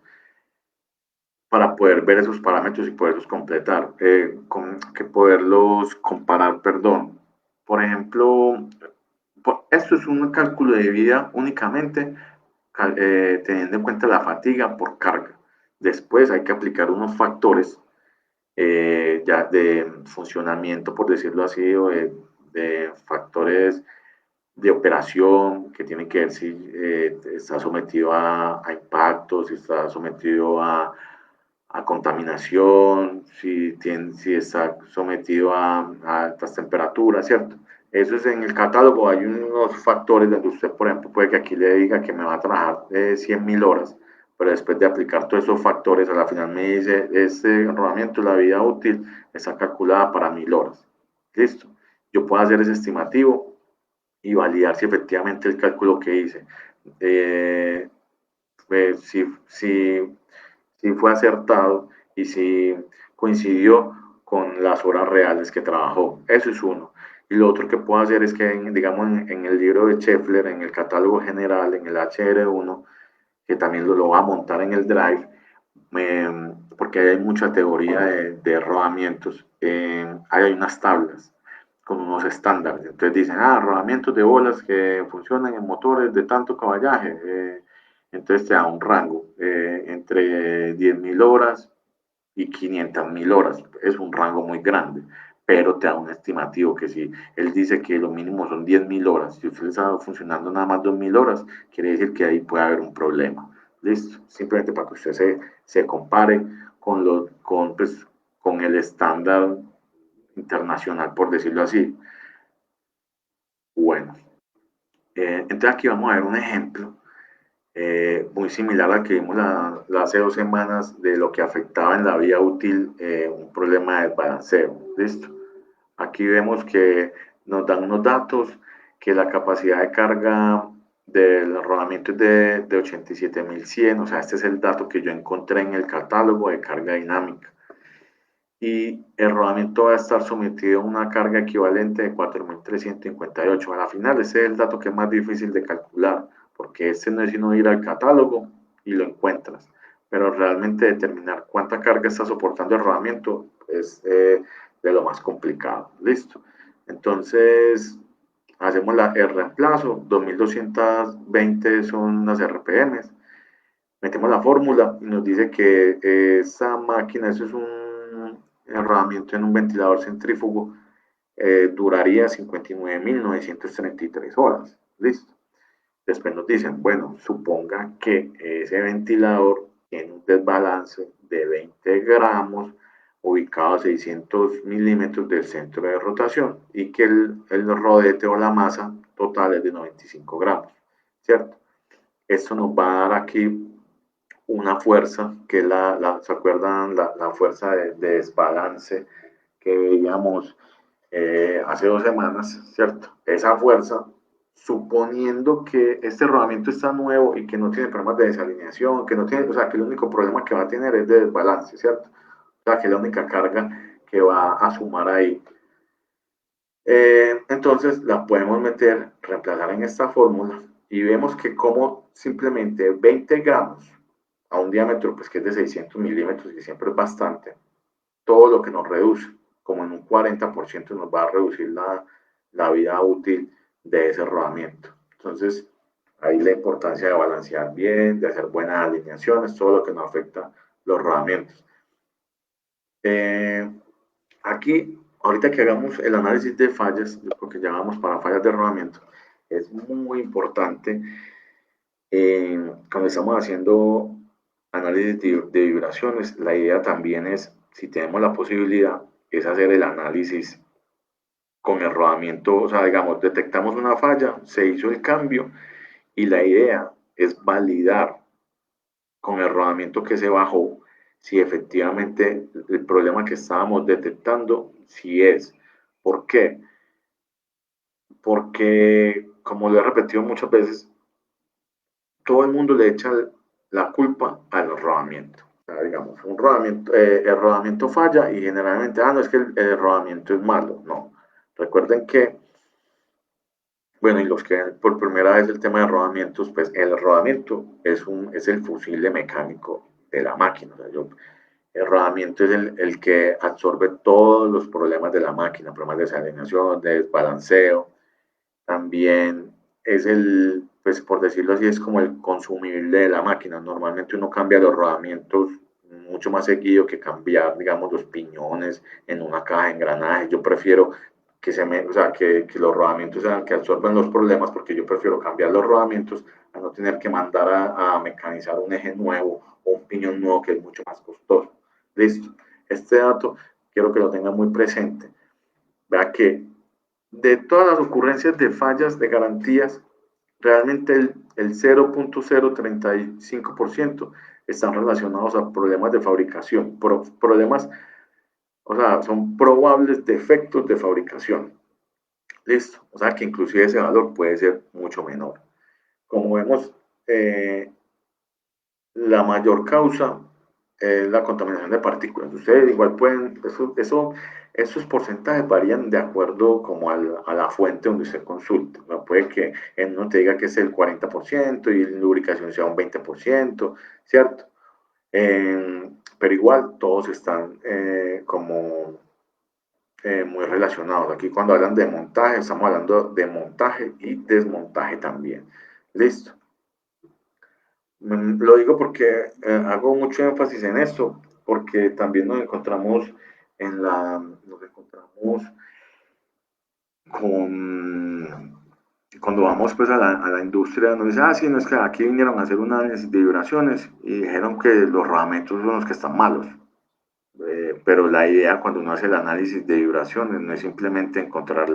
para poder ver esos parámetros y poderlos completar, que poderlos comparar, perdón. Por ejemplo, esto es un cálculo de vida únicamente teniendo en cuenta la fatiga por carga. Después hay que aplicar unos factores ya de funcionamiento, por decirlo así, o de factores de operación que tienen que ver si está sometido a impactos, si está sometido a contaminación, si está sometido a altas temperaturas, ¿cierto? Eso es en el catálogo, hay unos factores donde usted, por ejemplo, puede que aquí le diga que me va a trabajar 100.000 horas, pero después de aplicar todos esos factores, a la final me dice, este rodamiento, la vida útil, está calculada para 1000 horas. Listo. Yo puedo hacer ese estimativo y validar si efectivamente el cálculo que hice, si fue acertado y si coincidió con las horas reales que trabajó. Eso es uno. Y lo otro que puedo hacer es que, digamos, en el libro de Scheffler, en el catálogo general, en el HR1, que también lo va a montar en el Drive, porque hay mucha teoría de rodamientos, hay unas tablas con unos estándares. Entonces dicen, rodamientos de bolas que funcionan en motores de tanto caballaje. Entonces te da un rango entre 10.000 horas y 500.000 horas. Es un rango muy grande, pero te da un estimativo que si él dice que lo mínimo son 10.000 horas, si usted está funcionando nada más 2.000 horas, quiere decir que ahí puede haber un problema. ¿Listo? Simplemente para que usted se compare pues, con el estándar internacional, por decirlo así. Bueno, entonces aquí vamos a ver un ejemplo muy similar al que vimos hace 2 semanas de lo que afectaba en la vida útil un problema de desbalanceo. ¿Listo? Aquí vemos que nos dan unos datos que la capacidad de carga del rodamiento es de 87.100, o sea, este es el dato que yo encontré en el catálogo de carga dinámica. Y el rodamiento va a estar sometido a una carga equivalente de 4.358. A la final, ese es el dato que es más difícil de calcular, porque este no es sino ir al catálogo y lo encuentras. Pero realmente determinar cuánta carga está soportando el rodamiento es de lo más complicado. Listo. Entonces, hacemos el reemplazo. 2.220 son las RPMs. metemos la fórmula y nos dice que esa máquina, eso es un rodamiento en un ventilador centrífugo, duraría 59.933 horas. Listo. Después nos dicen, bueno, suponga que ese ventilador tiene un desbalance de 20 gramos ubicado a 600 milímetros del centro de rotación y que el rodete o la masa total es de 95 gramos, ¿cierto? Esto nos va a dar aquí una fuerza, que es ¿se acuerdan? La fuerza de desbalance que veíamos hace 2 semanas, ¿cierto? Esa fuerza, suponiendo que este rodamiento está nuevo y que no tiene problemas de desalineación, que no tiene, o sea, que el único problema que va a tener es de desbalance, ¿cierto? O sea, que es la única carga que va a sumar ahí. Entonces la podemos meter, reemplazar en esta fórmula y vemos que como simplemente 20 gramos a un diámetro pues que es de 600 milímetros y siempre es bastante, todo lo que nos reduce, como en un 40% nos va a reducir la vida útil de ese rodamiento. Entonces, ahí la importancia de balancear bien, de hacer buenas alineaciones, todo lo que nos afecta los rodamientos. Eh, Aquí, ahorita que hagamos el análisis de fallas, yo creo que ya vamos para fallas de rodamiento, es muy importante cuando estamos haciendo análisis de vibraciones, la idea también es, si tenemos la posibilidad, es hacer el análisis con el rodamiento, o sea, digamos, detectamos una falla, se hizo el cambio y la idea es validar con el rodamiento que se bajó si efectivamente el problema que estábamos detectando, si es. ¿Por qué? Porque, como lo he repetido muchas veces, todo el mundo le echa la culpa al rodamiento. O sea, digamos, el rodamiento falla y generalmente, no, es que el rodamiento es malo. No. Recuerden que, bueno, y los que por primera vez el tema de rodamientos, pues el rodamiento es el fusible mecánico de la máquina. O sea, el rodamiento es el que absorbe todos los problemas de la máquina, problemas de desalineación, de desbalanceo, también es pues por decirlo así, es como el consumible de la máquina. Normalmente uno cambia los rodamientos mucho más seguido que cambiar, digamos, los piñones en una caja de engranaje. Yo prefiero o sea, que los rodamientos sean que absorben los problemas porque yo prefiero cambiar los rodamientos a no tener que mandar a mecanizar un eje nuevo o un piñón nuevo que es mucho más costoso. Listo. Este dato quiero que lo tengan muy presente. Vea que de todas las ocurrencias de fallas de garantías, realmente el 0.035% están relacionados a problemas de fabricación, problemas, o sea, son probables defectos de fabricación. Listo, o sea que inclusive ese valor puede ser mucho menor. Como vemos, la mayor causa es la contaminación de partículas. Ustedes igual pueden, esos porcentajes varían de acuerdo como a la fuente donde usted consulte. ¿No? Puede que en uno te diga que es el 40% y en lubricación sea un 20%, ¿cierto? Pero igual todos están como muy relacionados. Aquí cuando hablan de montaje, estamos hablando de montaje y desmontaje también. Listo. Lo digo porque hago mucho énfasis en esto, porque también nos encontramos con, cuando vamos pues a la industria, nos dice, sí, no es que aquí vinieron a hacer un análisis de vibraciones y dijeron que los rodamientos son los que están malos. Pero la idea cuando uno hace el análisis de vibraciones no es simplemente encontrar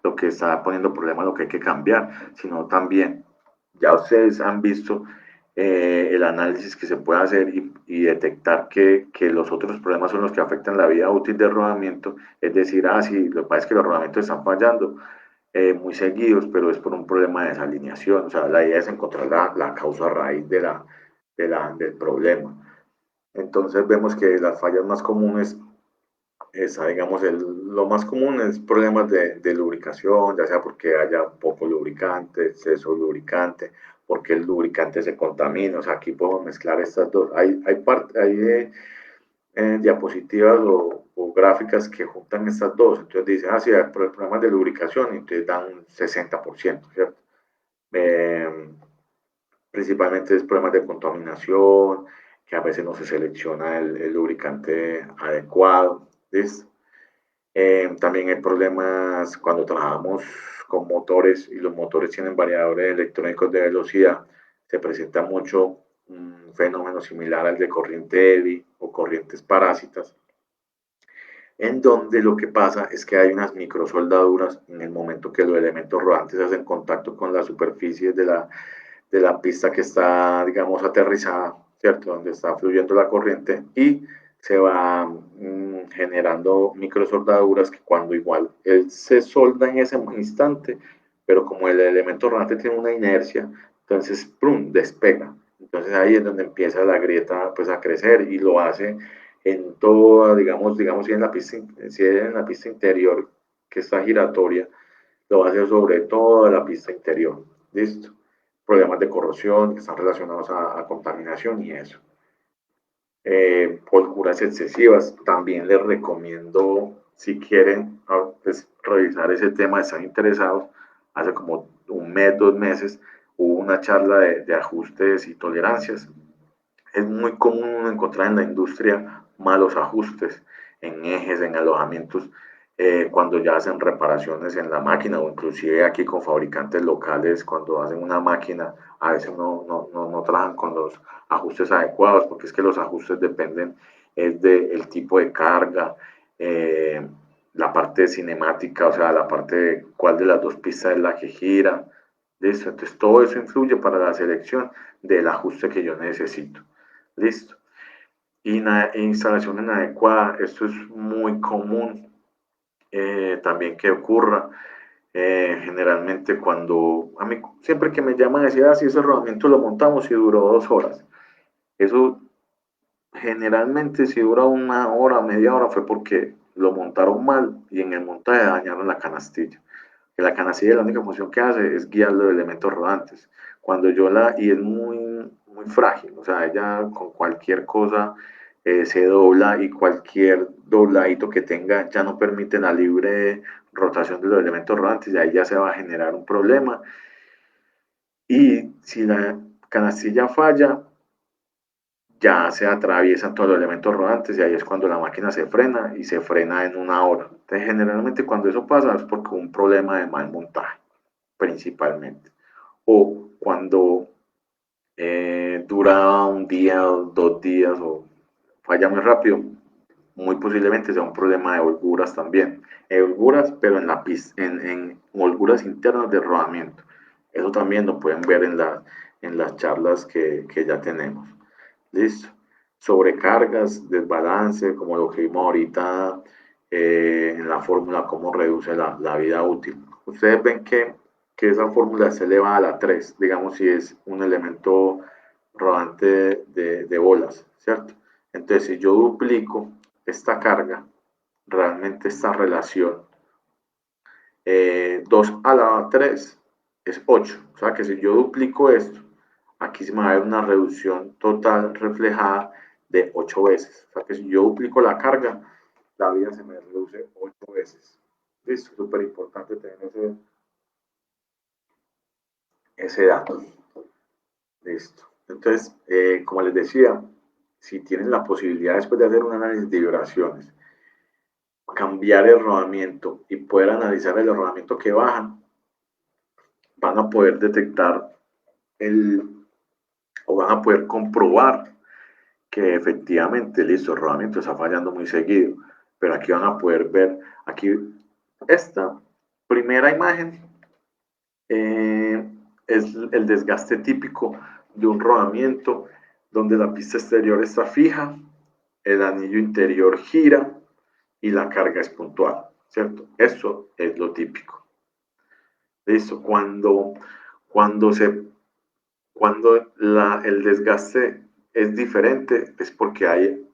lo que está poniendo problema, lo que hay que cambiar, sino también, ya ustedes han visto el análisis que se puede hacer y detectar que los otros problemas son los que afectan la vida útil del rodamiento, es decir, sí, lo que pasa es que los rodamientos están fallando muy seguidos, pero es por un problema de desalineación, o sea, la idea es encontrar la causa raíz del problema. Entonces vemos que las fallas más comunes, digamos, lo más común es problemas de lubricación, ya sea porque haya poco lubricante, exceso de lubricante, porque el lubricante se contamina, o sea, aquí podemos mezclar estas dos. Hay diapositivas o gráficas que juntan estas dos, entonces dicen, sí, hay problemas de lubricación, y entonces dan un 60%, ¿cierto? Eh, Principalmente es problemas de contaminación, que a veces no se selecciona el lubricante adecuado. ¿Listo? También hay problemas cuando trabajamos con motores y los motores tienen variadores electrónicos de velocidad. Se presenta mucho un fenómeno similar al de corriente Eddy o corrientes parásitas, en donde lo que pasa es que hay unas microsoldaduras en el momento que los elementos rodantes hacen contacto con la superficie de la pista que está, digamos, aterrizada, ¿cierto? Donde está fluyendo la corriente y se va generando microsoldaduras que cuando igual él se solda en ese instante, pero como el elemento rodante tiene una inercia, entonces, ¡prum!, despega. Entonces ahí es donde empieza la grieta pues a crecer y lo hace en toda, digamos, si en la pista interior que está giratoria, lo va a hacer sobre toda la pista interior. ¿Listo? Problemas de corrosión que están relacionados a contaminación y eso. Holguras excesivas, también les recomiendo, si quieren pues, revisar ese tema, están interesados, hace como un mes, 2 meses, hubo una charla de ajustes y tolerancias. Es muy común encontrar en la industria malos ajustes en ejes, en alojamientos, cuando ya hacen reparaciones en la máquina o inclusive aquí con fabricantes locales, cuando hacen una máquina, a veces no trabajan con los ajustes adecuados, porque es que los ajustes dependen es del tipo de carga, la parte cinemática, o sea, la parte de cuál de las dos pistas es la que gira. ¿Listo? Entonces todo eso influye para la selección del ajuste que yo necesito. Listo. Instalación inadecuada, esto es muy común también que ocurra. Generalmente cuando, a mí siempre que me llaman a decir, si ese rodamiento lo montamos y duró 2 horas. Eso generalmente si dura una hora, media hora fue porque lo montaron mal y en el montaje dañaron la canastilla. Que la canastilla la única función que hace es guiar los elementos rodantes. Cuando yo y es muy frágil, o sea, ella con cualquier cosa se dobla y cualquier dobladito que tenga ya no permite la libre rotación de los elementos rodantes y ahí ya se va a generar un problema. Y si la canastilla falla, ya se atraviesan todos los elementos rodantes y ahí es cuando la máquina se frena y se frena en una hora. Entonces, generalmente cuando eso pasa es porque hubo un problema de mal montaje, principalmente. O cuando dura un día, 2 días o falla muy rápido, muy posiblemente sea un problema de holguras también. Holguras, pero en la pista, en holguras internas de rodamiento. Eso también lo pueden ver en las charlas que ya tenemos. Listo. Sobrecargas, desbalance, como lo que vimos ahorita en la fórmula, cómo reduce la vida útil. Ustedes ven que esa fórmula se eleva a la 3, digamos, si es un elemento rodante de bolas, ¿cierto? Entonces, si yo duplico esta carga, realmente esta relación 2 a la 3 es 8. O sea que si yo duplico esto, aquí se me va a ver una reducción total reflejada de 8 veces. O sea que si yo duplico la carga, la vida se me reduce 8 veces. Listo, súper importante tener ese dato. Listo. Entonces, como les decía, si tienen la posibilidad después de hacer un análisis de vibraciones, cambiar el rodamiento y poder analizar el rodamiento que bajan, van a poder detectar o van a poder comprobar que efectivamente, listo, el rodamiento está fallando muy seguido, pero aquí van a poder ver, aquí esta primera imagen eh, es el desgaste típico de un rodamiento donde la pista exterior está fija, el anillo interior gira y la carga es puntual, ¿cierto? Eso es lo típico. Listo, cuando el desgaste es diferente es porque hay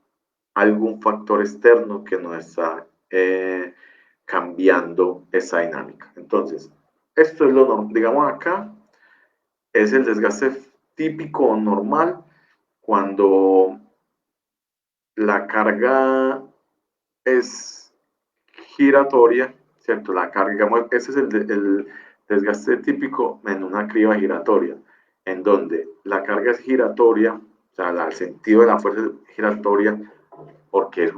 algún factor externo que nos está cambiando esa dinámica. Entonces, esto es lo normal, digamos acá, es el desgaste típico o normal cuando la carga es giratoria, ¿cierto? La carga, digamos, ese es el desgaste típico en una criba giratoria. en donde la carga es giratoria, o sea, el sentido de la fuerza es giratoria, porque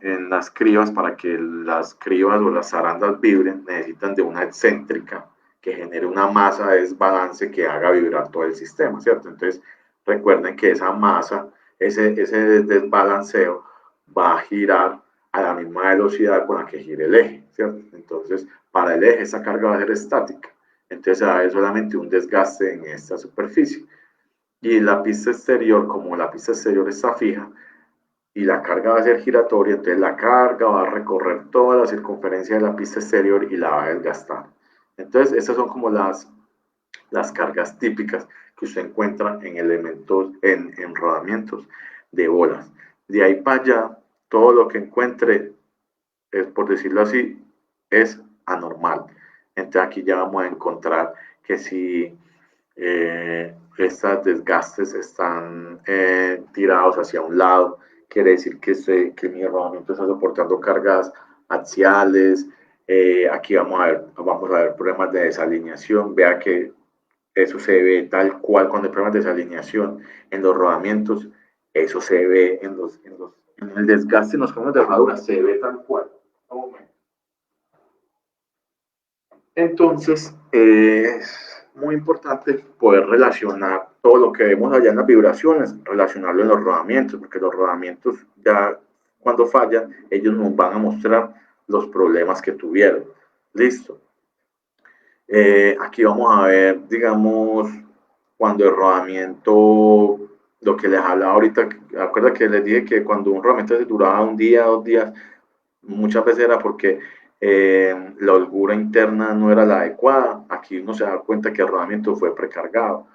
en las cribas, para que las cribas o las zarandas vibren, necesitan de una excéntrica que genere una masa de desbalance que haga vibrar todo el sistema, ¿cierto? Entonces, recuerden que esa masa, ese desbalanceo, va a girar a la misma velocidad con la que gire el eje, ¿cierto? Entonces, para el eje esa carga va a ser estática, entonces va a haber solamente un desgaste en esta superficie. Y la pista exterior, como la pista exterior está fija, y la carga va a ser giratoria, entonces la carga va a recorrer toda la circunferencia de la pista exterior y la va a desgastar. Entonces, estas son como las cargas típicas que usted encuentra en elementos, en rodamientos de bolas. De ahí para allá, todo lo que encuentre, por decirlo así, es anormal. Entonces aquí ya vamos a encontrar que si estos desgastes están tirados hacia un lado, quiere decir que mi rodamiento está soportando cargas axiales. Aquí vamos a ver problemas de desalineación. Vea que eso se ve tal cual cuando hay problemas de desalineación en los rodamientos. Eso se ve en el desgaste en los conos de herradura, se ve tal cual. Entonces, es muy importante poder relacionar todo lo que vemos allá en las vibraciones, relacionarlo en los rodamientos, porque los rodamientos ya cuando fallan, ellos nos van a mostrar los problemas que tuvieron. Listo. Aquí vamos a ver, digamos, cuando el rodamiento, lo que les hablaba ahorita, acuerda que les dije que cuando un rodamiento se duraba un día, 2 días, muchas veces era porque la holgura interna no era la adecuada. Aquí uno se da cuenta que el rodamiento fue precargado,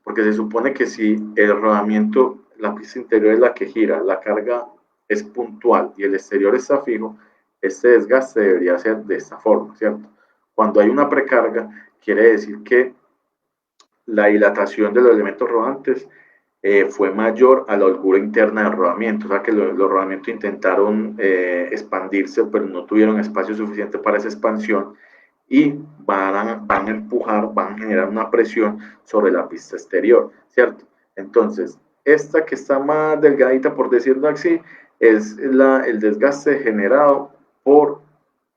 porque se supone que si el rodamiento, la pista interior es la que gira, la carga es puntual y el exterior está fijo, este desgaste debería ser de esta forma, ¿cierto? Cuando hay una precarga, quiere decir que la dilatación de los elementos rodantes fue mayor a la holgura interna del rodamiento, o sea que los rodamientos intentaron expandirse, pero no tuvieron espacio suficiente para esa expansión y van a empujar, van a generar una presión sobre la pista exterior, ¿cierto? Entonces, esta que está más delgadita, por decirlo así, es el desgaste generado por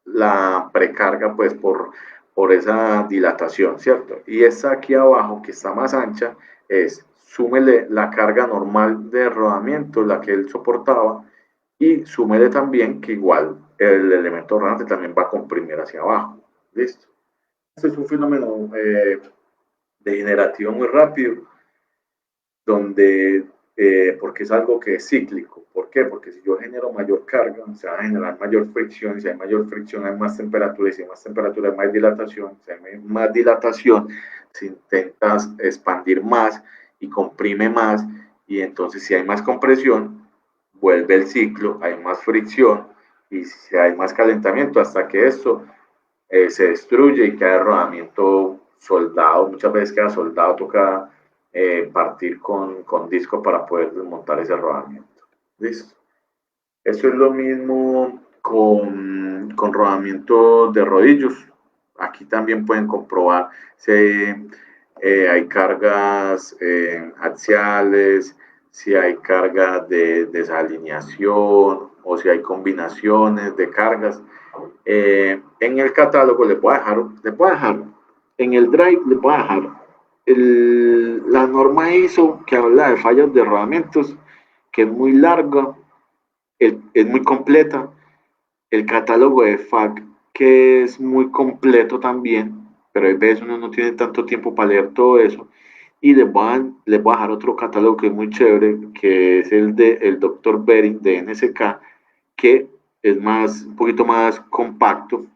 la precarga, pues por esa dilatación, ¿cierto? Y esta aquí abajo, que está más ancha, es súmele la carga normal de rodamiento, la que él soportaba, y súmele también que igual el elemento rodante también va a comprimir hacia abajo. ¿Listo? Este es un fenómeno degenerativo muy rápido, donde, porque es algo que es cíclico. ¿Por qué? Porque si yo genero mayor carga, se va a generar mayor fricción, si hay mayor fricción hay más temperatura, y si hay más temperatura hay más dilatación, si hay más dilatación, si intentas expandir más y comprime más, y entonces si hay más compresión, vuelve el ciclo, hay más fricción, y si hay más calentamiento, hasta que esto se destruye y queda el rodamiento soldado. Muchas veces queda soldado, toca partir con disco para poder desmontar ese rodamiento. Listo. Eso es lo mismo con rodamiento de rodillos. Aquí también pueden comprobar si hay cargas axiales, si hay cargas de desalineación o si hay combinaciones de cargas. En el catálogo les voy a dejar, en el drive les voy a dejar la norma ISO que habla de fallos de rodamientos, que es muy larga, es muy completa, el catálogo de FAC, que es muy completo también, pero a veces uno no tiene tanto tiempo para leer todo eso, y les voy a dejar otro catálogo que es muy chévere, que es el de el Dr. Bering de NSK, que es un poquito más compacto,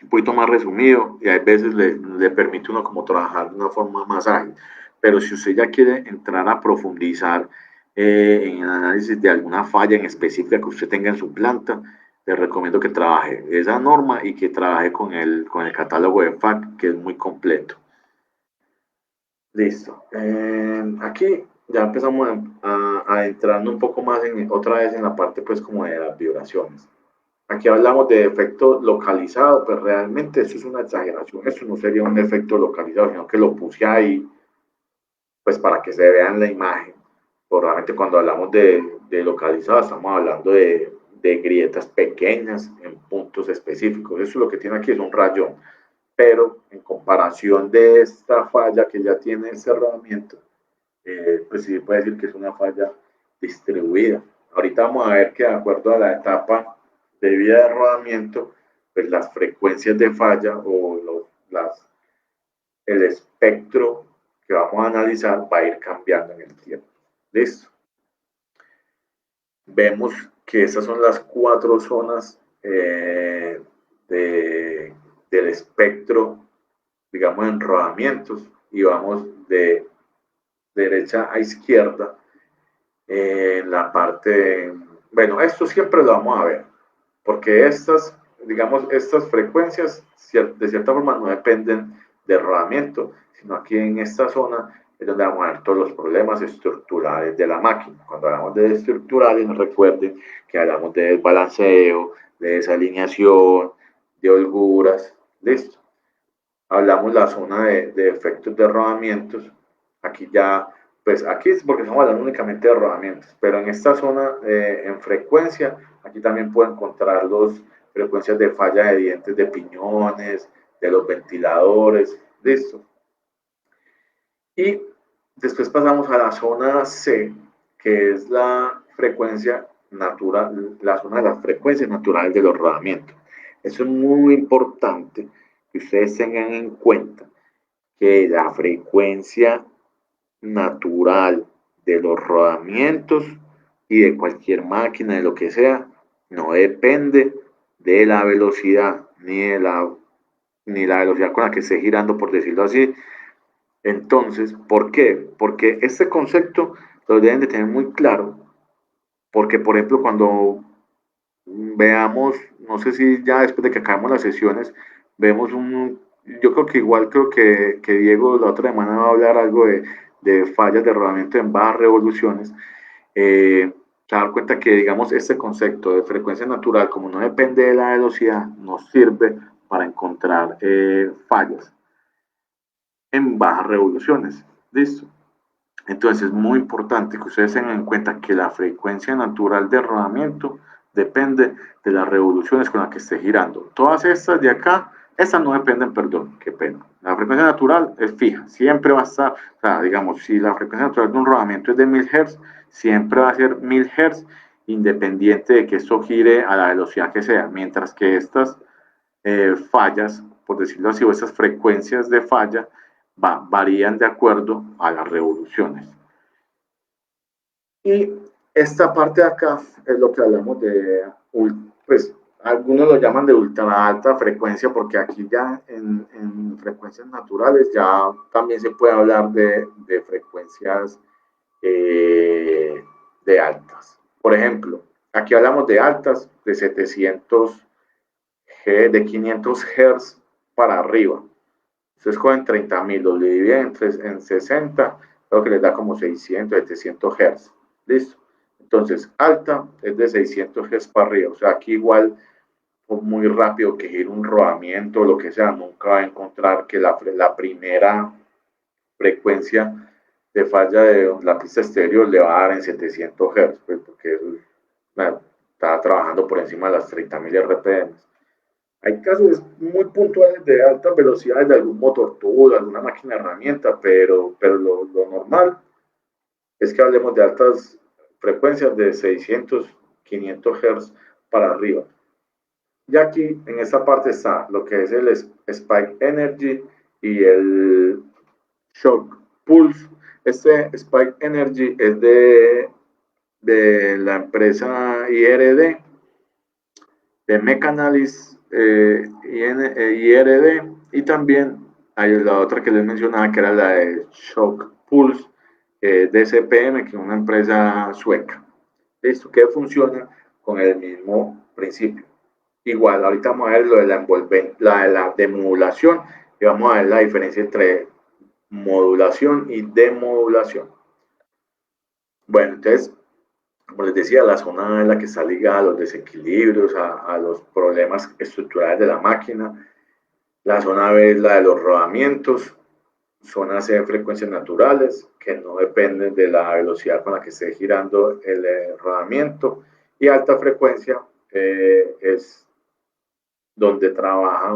un poquito más resumido y a veces le permite uno como trabajar de una forma más ágil. Pero si usted ya quiere entrar a profundizar en el análisis de alguna falla en específica que usted tenga en su planta, le recomiendo que trabaje esa norma y que trabaje con el catálogo de FAC, que es muy completo. Listo. Aquí ya empezamos a entrando un poco más otra vez en la parte pues como de las vibraciones. Aquí hablamos de efecto localizado, pero realmente eso es una exageración, eso no sería un efecto localizado, sino que lo puse ahí pues para que se vea en la imagen. Pues realmente cuando hablamos de localizado estamos hablando de grietas pequeñas en puntos específicos. Eso es lo que tiene aquí, es un rayón. Pero en comparación de esta falla que ya tiene el cerramiento, pues sí puede decir que es una falla distribuida. Ahorita vamos a ver que de acuerdo a la etapa de vida de rodamiento, pues las frecuencias de falla o el espectro que vamos a analizar va a ir cambiando en el tiempo. ¿Listo? Vemos que estas son las cuatro zonas del espectro, digamos, en rodamientos, y vamos de derecha a izquierda en la parte, bueno, esto siempre lo vamos a ver, porque estas, digamos, estas frecuencias de cierta forma no dependen del rodamiento, sino aquí en esta zona es donde vamos a ver todos los problemas estructurales de la máquina. Cuando hablamos de estructurales, recuerden que hablamos de desbalanceo, de desalineación, de holguras, listo. Hablamos la zona de efectos de rodamientos, aquí ya, pues aquí es porque estamos hablando únicamente de rodamientos, pero en esta zona en frecuencia, aquí también pueden encontrar las frecuencias de falla de dientes de piñones, de los ventiladores, listo. Y después pasamos a la zona C, que es la frecuencia natural, la zona de las frecuencias naturales de los rodamientos. Eso es muy importante que ustedes tengan en cuenta que la frecuencia natural de los rodamientos y de cualquier máquina, de lo que sea, no depende de la velocidad ni la velocidad con la que esté girando, por decirlo así. Entonces, ¿por qué? Porque este concepto lo deben de tener muy claro, porque por ejemplo cuando veamos, no sé si ya después de que acabemos las sesiones, vemos yo creo que igual creo que Diego la otra semana va a hablar algo de fallas de rodamiento en bajas revoluciones. Se dar cuenta que, digamos, este concepto de frecuencia natural, como no depende de la velocidad, nos sirve para encontrar fallas en bajas revoluciones. ¿Listo? Entonces es muy importante que ustedes tengan en cuenta que la frecuencia natural de rodamiento depende de las revoluciones con las que esté girando. Todas estas de acá, estas no dependen, perdón, qué pena. La frecuencia natural es fija, siempre va a estar, o sea, digamos, si la frecuencia natural de un rodamiento es de 1000 Hz, siempre va a ser 1000 Hz, independiente de que esto gire a la velocidad que sea, mientras que estas fallas, por decirlo así, o estas frecuencias de falla, varían de acuerdo a las revoluciones. Y esta parte de acá es lo que hablamos de, pues algunos lo llaman de ultra alta frecuencia, porque aquí ya en frecuencias naturales ya también se puede hablar de frecuencias de altas. Por ejemplo, aquí hablamos de altas de 700 G, de 500 Hz para arriba. Ustedes cogen 30.000, lo dividen en 60, creo que les da como 600, 700 Hz. ¿Listo? Entonces, alta es de 600 Hz para arriba. O sea, aquí igual, muy rápido que gire un rodamiento o lo que sea, nunca va a encontrar que la primera frecuencia de falla de la pista exterior le va a dar en 700 Hz, pues porque está trabajando por encima de las 30.000 RPM. Hay casos muy puntuales de altas velocidades de algún motor tool, alguna máquina herramienta, pero lo normal es que hablemos de altas frecuencias de 600, 500 Hz para arriba. Y aquí en esta parte está lo que es el Spike Energy y el Shock Pulse. Este Spike Energy es de la empresa IRD, de Mechanalysis IRD, y también hay la otra que les mencionaba que era la de Shock Pulse DCPM, que es una empresa sueca. Listo, que funciona con el mismo principio. Igual, ahorita vamos a ver lo de la demodulación y vamos a ver la diferencia entre modulación y demodulación. Bueno, entonces, como les decía, la zona en la que está ligada a los desequilibrios, a los problemas estructurales de la máquina. La zona B es la de los rodamientos. Zona C, frecuencias naturales, que no dependen de la velocidad con la que esté girando el rodamiento. Y alta frecuencia es donde trabaja,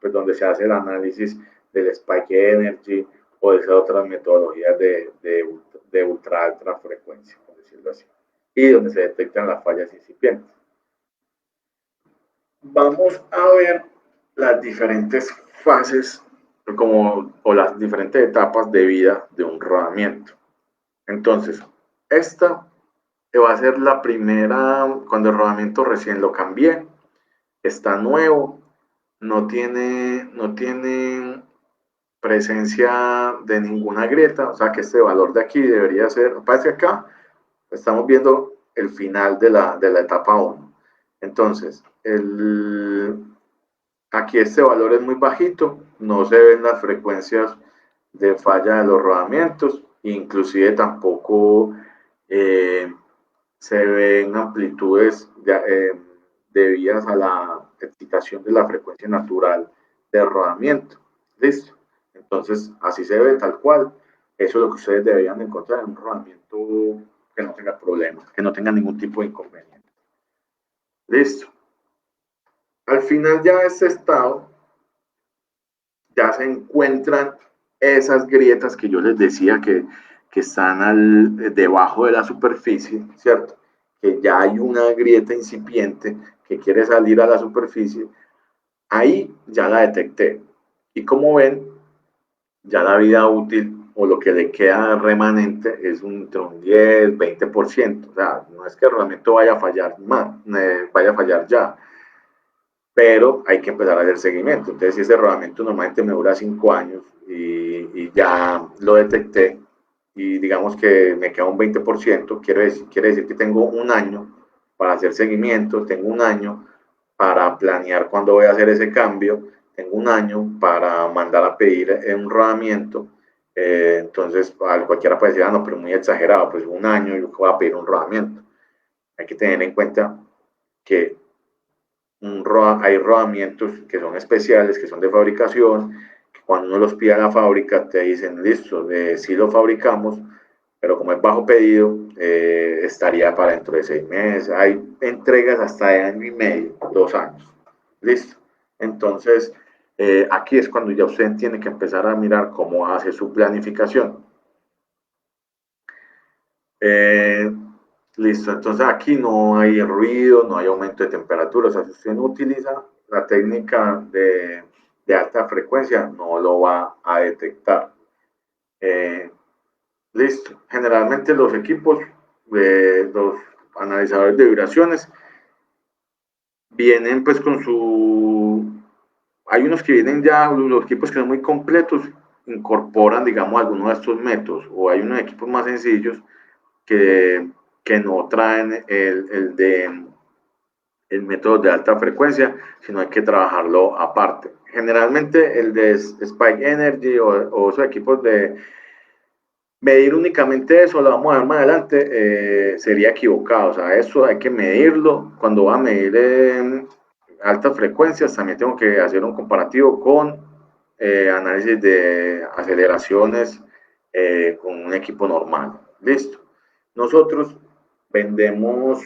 pues donde se hace el análisis del spike energy o de esas otras metodologías de ultra alta frecuencia, por decirlo así, y donde se detectan las fallas incipientes. Vamos a ver las diferentes fases o las diferentes etapas de vida de un rodamiento. Entonces, esta va a ser la primera, cuando el rodamiento recién lo cambié, está nuevo, no tiene presencia de ninguna grieta, o sea que este valor de aquí debería ser, parece acá, estamos viendo el final de la etapa 1. Entonces, aquí este valor es muy bajito, no se ven las frecuencias de falla de los rodamientos, inclusive tampoco se ven amplitudes debidas a la excitación de la frecuencia natural de rodamiento. ¿Listo? Entonces, así se ve tal cual. Eso es lo que ustedes deberían encontrar en un rodamiento que no tenga problemas, que no tenga ningún tipo de inconveniente. Listo. Al final ya de este estado, ya se encuentran esas grietas que yo les decía que están debajo de la superficie, ¿cierto? Que ya hay una grieta incipiente que quiere salir a la superficie, ahí ya la detecté. Y como ven, ya la vida útil o lo que le queda remanente es entre un 10, 20%. O sea, no es que el rodamiento vaya a fallar más, vaya a fallar ya, pero hay que empezar a hacer seguimiento. Entonces, si ese rodamiento normalmente me dura 5 años y ya lo detecté y digamos que me queda un 20%, quiere decir que tengo un año para hacer seguimiento, tengo un año para planear cuándo voy a hacer ese cambio, tengo un año para mandar a pedir un rodamiento. Entonces, cualquiera puede decir, ah, no, pero muy exagerado, pues un año yo voy a pedir un rodamiento. Hay que tener en cuenta que hay rodamientos que son especiales, que son de fabricación, que cuando uno los pide a la fábrica te dicen, listo, sí lo fabricamos, pero como es bajo pedido, estaría para dentro de 6 meses. Hay entregas hasta de año y medio, 2 años. Listo. Entonces, aquí es cuando ya usted tiene que empezar a mirar cómo hace su planificación. Eh, Listo, entonces aquí no hay ruido, no hay aumento de temperatura, o sea, si usted no utiliza la técnica de alta frecuencia, no lo va a detectar. Eh, Listo, generalmente los equipos, los analizadores de vibraciones, vienen pues con hay unos que vienen ya, los equipos que son muy completos, incorporan, digamos, algunos de estos métodos, o hay unos equipos más sencillos que, que no traen el método de alta frecuencia, sino hay que trabajarlo aparte. Generalmente el de Spike Energy o esos equipos de medir únicamente eso, lo vamos a ver más adelante, sería equivocado. O sea, eso hay que medirlo. Cuando va a medir altas frecuencias, también tengo que hacer un comparativo con análisis de aceleraciones con un equipo normal. Listo. Nosotros vendemos,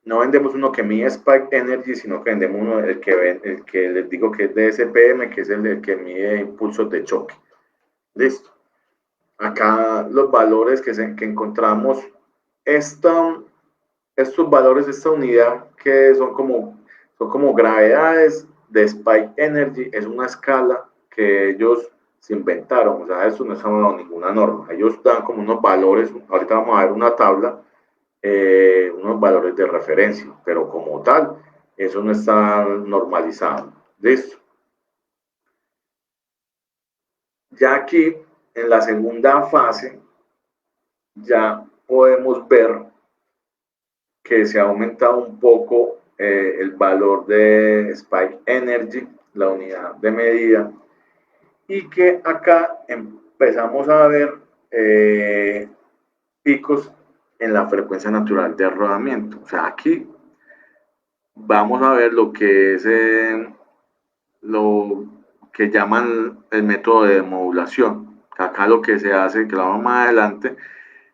no vendemos uno que mide Spike Energy, sino que vendemos uno el que les digo que es de SPM, que es el que mide impulsos de choque. Listo. Acá los valores que encontramos, esta, estos valores, esta unidad que son como gravedades de Spike Energy, es una escala que ellos se inventaron, o sea, eso no está bajo ninguna norma. Ellos dan como unos valores, ahorita vamos a ver una tabla, unos valores de referencia, pero como tal, eso no está normalizado. ¿Listo? Ya aquí, en la segunda fase, ya podemos ver que se ha aumentado un poco el valor de Spike Energy, la unidad de medida, y que acá empezamos a ver picos en la frecuencia natural de rodamiento. O sea, aquí vamos a ver lo que es lo que llaman el método de modulación. Acá lo que se hace, que lo vamos más adelante,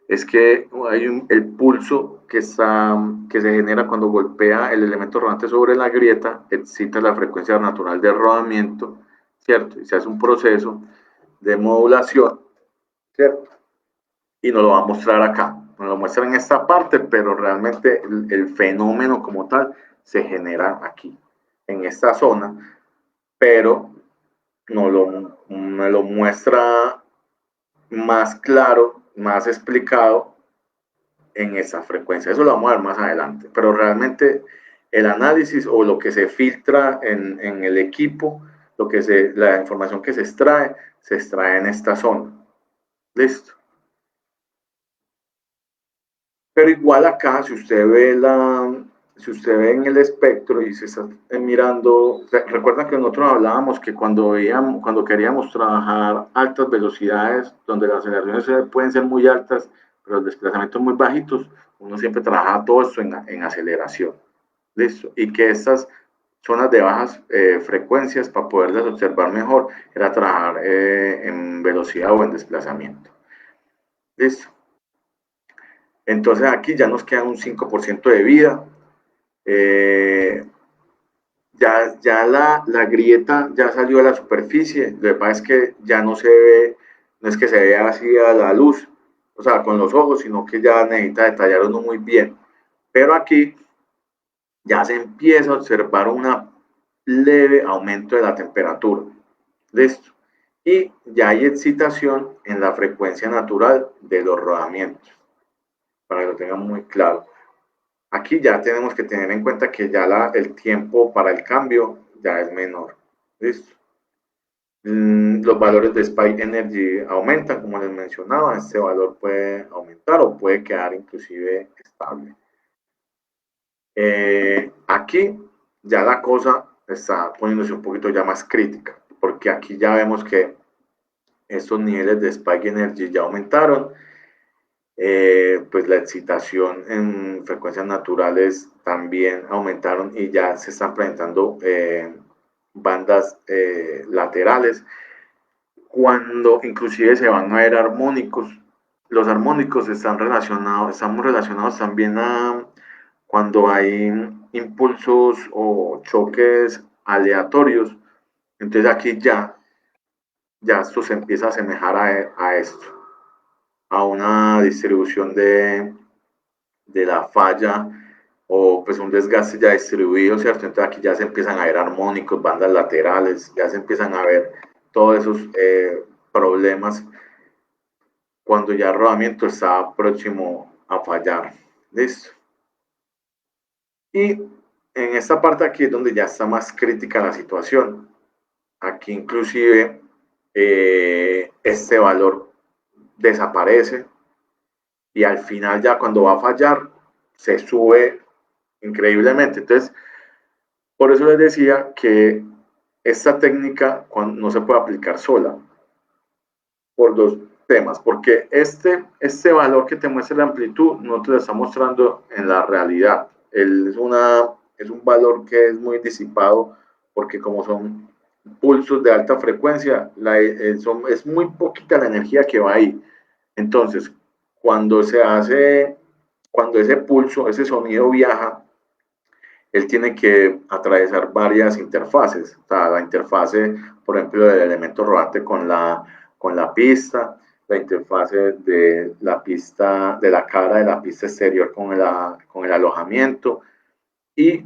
es que hay el pulso que se genera cuando golpea el elemento rodante sobre la grieta, excita la frecuencia natural de rodamiento, ¿cierto? Y se hace un proceso de modulación, ¿cierto? Y nos lo va a mostrar acá. Nos lo muestra en esta parte, pero realmente el fenómeno como tal se genera aquí, en esta zona, pero me lo muestra más claro, más explicado en esa frecuencia. Eso lo vamos a ver más adelante, pero realmente el análisis o lo que se filtra en el equipo, la información que se extrae en esta zona. Listo. Pero igual acá, si usted ve en el espectro y se está mirando, recuerda que nosotros hablábamos que cuando queríamos trabajar altas velocidades, donde las aceleraciones pueden ser muy altas, pero los desplazamientos muy bajitos, uno siempre trabaja todo esto en aceleración. Listo. Y que estas zonas de bajas frecuencias, para poderlas observar mejor, era trabajar en velocidad o en desplazamiento. Listo. Entonces aquí ya nos queda un 5% de vida. Eh, ya la grieta ya salió a la superficie. Lo que pasa es que ya no se ve, no es que se vea así a la luz, o sea, con los ojos, sino que ya necesita detallar uno muy bien. Pero aquí ya se empieza a observar un leve aumento de la temperatura. Listo. Y ya hay excitación en la frecuencia natural de los rodamientos, para que lo tengan muy claro. Aquí ya tenemos que tener en cuenta que ya el tiempo para el cambio ya es menor. ¿Listo? Los valores de Spike Energy aumentan, como les mencionaba, este valor puede aumentar o puede quedar inclusive estable. Aquí ya la cosa está poniéndose un poquito ya más crítica, porque aquí ya vemos que estos niveles de Spike Energy ya aumentaron. Pues la excitación en frecuencias naturales también aumentaron y ya se están presentando bandas laterales, cuando inclusive se van a ver armónicos. Los armónicos estamos relacionados también a cuando hay impulsos o choques aleatorios. Entonces aquí ya esto se empieza a asemejar a esto, a una distribución de la falla o pues un desgaste ya distribuido, ¿cierto? Entonces aquí ya se empiezan a ver armónicos, bandas laterales, ya se empiezan a ver todos esos problemas cuando ya el rodamiento está próximo a fallar. ¿Listo? Y en esta parte aquí es donde ya está más crítica la situación. Aquí inclusive este valor desaparece y al final ya cuando va a fallar se sube increíblemente. Entonces, por eso les decía que esta técnica no se puede aplicar sola, por dos temas, porque este valor que te muestra la amplitud no te lo está mostrando en la realidad. Es un valor que es muy disipado, porque como son pulsos de alta frecuencia, es muy poquita la energía que va ahí. Entonces, cuando cuando ese pulso, ese sonido viaja, él tiene que atravesar varias interfaces. O sea, la interfase, por ejemplo, del elemento rodante con la pista, la interfase de la pista, de la cara de la pista exterior con el alojamiento y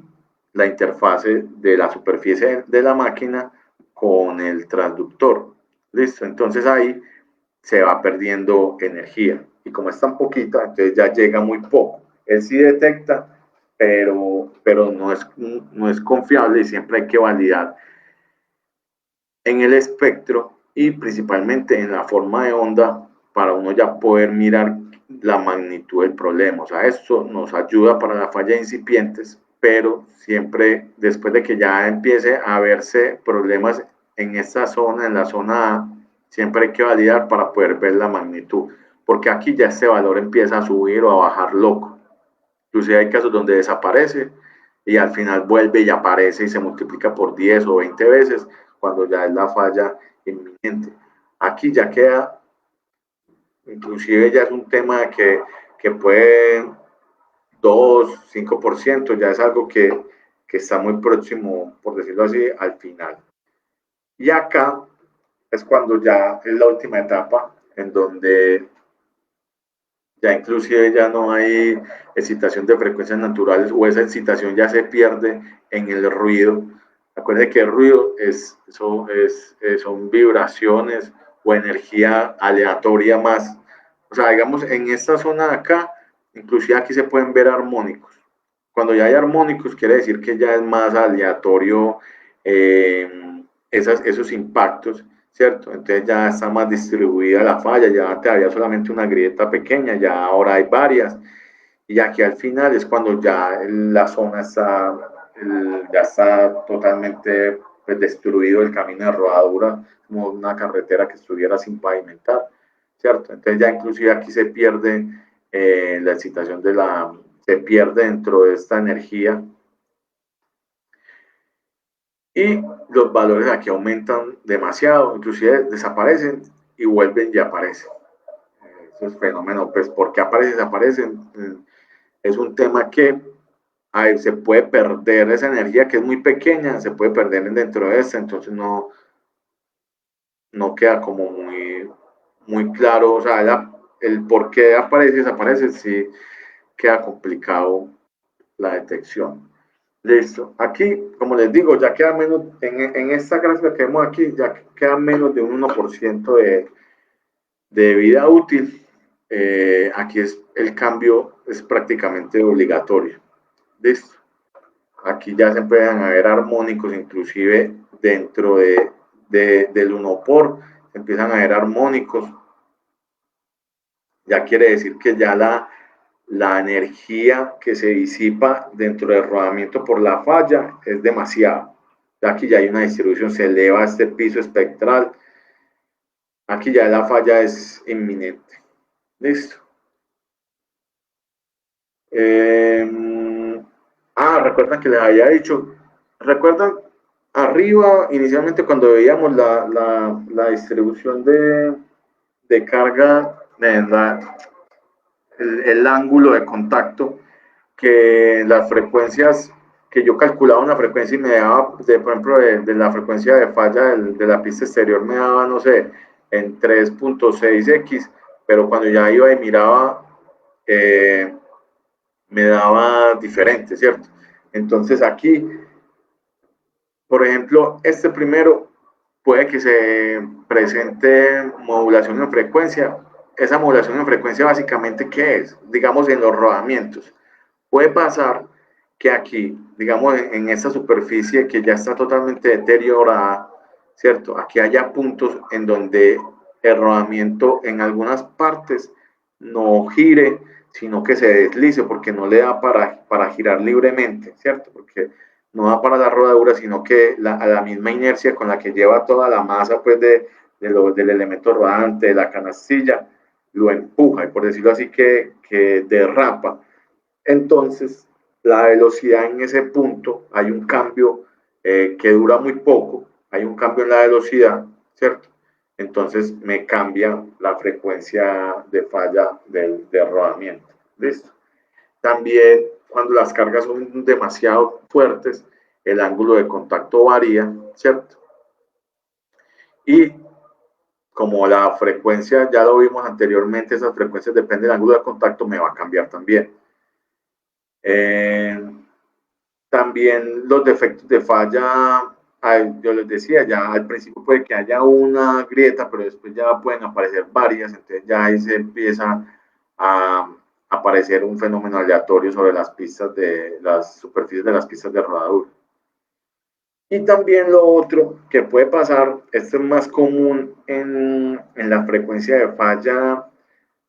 la interfase de la superficie de la máquina con el transductor. Listo, entonces ahí se va perdiendo energía y como es tan poquita, entonces ya llega muy poco. Él sí detecta, pero no es confiable y siempre hay que validar en el espectro y principalmente en la forma de onda para uno ya poder mirar la magnitud del problema. O sea, esto nos ayuda para la falla de incipientes, pero siempre después de que ya empiece a verse problemas en esta zona, en la zona A, siempre hay que validar para poder ver la magnitud, porque aquí ya este valor empieza a subir o a bajar loco. Inclusive hay casos donde desaparece y al final vuelve y aparece y se multiplica por 10 o 20 veces cuando ya es la falla inminente. Aquí ya queda inclusive ya es un tema que puede 2, 5%, ya es algo que está muy próximo, por decirlo así, al final. Y acá es cuando ya es la última etapa en donde ya inclusive ya no hay excitación de frecuencias naturales o esa excitación ya se pierde en el ruido. Acuérdense que el ruido son vibraciones o energía aleatoria más. O sea, digamos, en esta zona de acá, inclusive aquí se pueden ver armónicos. Cuando ya hay armónicos, quiere decir que ya es más aleatorio esos impactos, ¿cierto? Entonces ya está más distribuida la falla, ya antes había solamente una grieta pequeña, ya ahora hay varias, y aquí al final es cuando ya la zona ya está totalmente pues, destruido el camino de rodadura, como una carretera que estuviera sin pavimentar, ¿cierto? Entonces ya inclusive aquí se pierde la excitación se pierde dentro de esta energía y los valores aquí aumentan demasiado, inclusive desaparecen y vuelven y aparecen. Eso es fenómeno, pues, ¿por qué aparecen y desaparecen? Es un tema que se puede perder esa energía que es muy pequeña, se puede perder dentro de esta, entonces no queda como muy claro, o sea, el por qué aparece y desaparece, sí queda complicado la detección. Listo. Aquí, como les digo, ya queda menos, en esta gráfica que vemos aquí, ya queda menos de un 1% de vida útil. Aquí el cambio es prácticamente obligatorio. Listo. Aquí ya se empiezan a ver armónicos, inclusive dentro del 1 por, se empiezan a ver armónicos. Ya quiere decir que ya la energía que se disipa dentro del rodamiento por la falla es demasiado. Aquí ya hay una distribución, se eleva este piso espectral. Aquí ya la falla es inminente. Listo. Recuerdan que les había dicho, recuerdan arriba, inicialmente cuando veíamos la distribución de carga, el ángulo de contacto, que las frecuencias, que yo calculaba una frecuencia y me daba, por ejemplo, de la frecuencia de falla de la pista exterior me daba, no sé, en 3.6x, pero cuando ya iba y miraba, me daba diferente, ¿cierto? Entonces aquí, por ejemplo, este primero puede que se presente modulación en frecuencia. Esa modulación en frecuencia básicamente, ¿qué es? Digamos en los rodamientos. Puede pasar que aquí, digamos en esta superficie que ya está totalmente deteriorada, ¿cierto? Aquí haya puntos en donde el rodamiento en algunas partes no gire, sino que se deslice porque no le da para girar libremente, ¿cierto? Porque no da para la rodadura, sino que a la misma inercia con la que lleva toda la masa pues del elemento rodante, de la canastilla, lo empuja y por decirlo así que derrapa. Entonces, la velocidad en ese punto, hay un cambio que dura muy poco, hay un cambio en la velocidad, ¿cierto? Entonces me cambia la frecuencia de falla del rodamiento. ¿Listo? También cuando las cargas son demasiado fuertes, el ángulo de contacto varía, ¿cierto? Y como la frecuencia, ya lo vimos anteriormente, esas frecuencias dependen del ángulo de contacto, me va a cambiar también. También los defectos de falla, yo les decía, ya al principio puede que haya una grieta, pero después ya pueden aparecer varias, entonces ya ahí se empieza a aparecer un fenómeno aleatorio sobre las pistas las superficies de las pistas de rodadura. Y también lo otro que puede pasar, esto es más común en la frecuencia de falla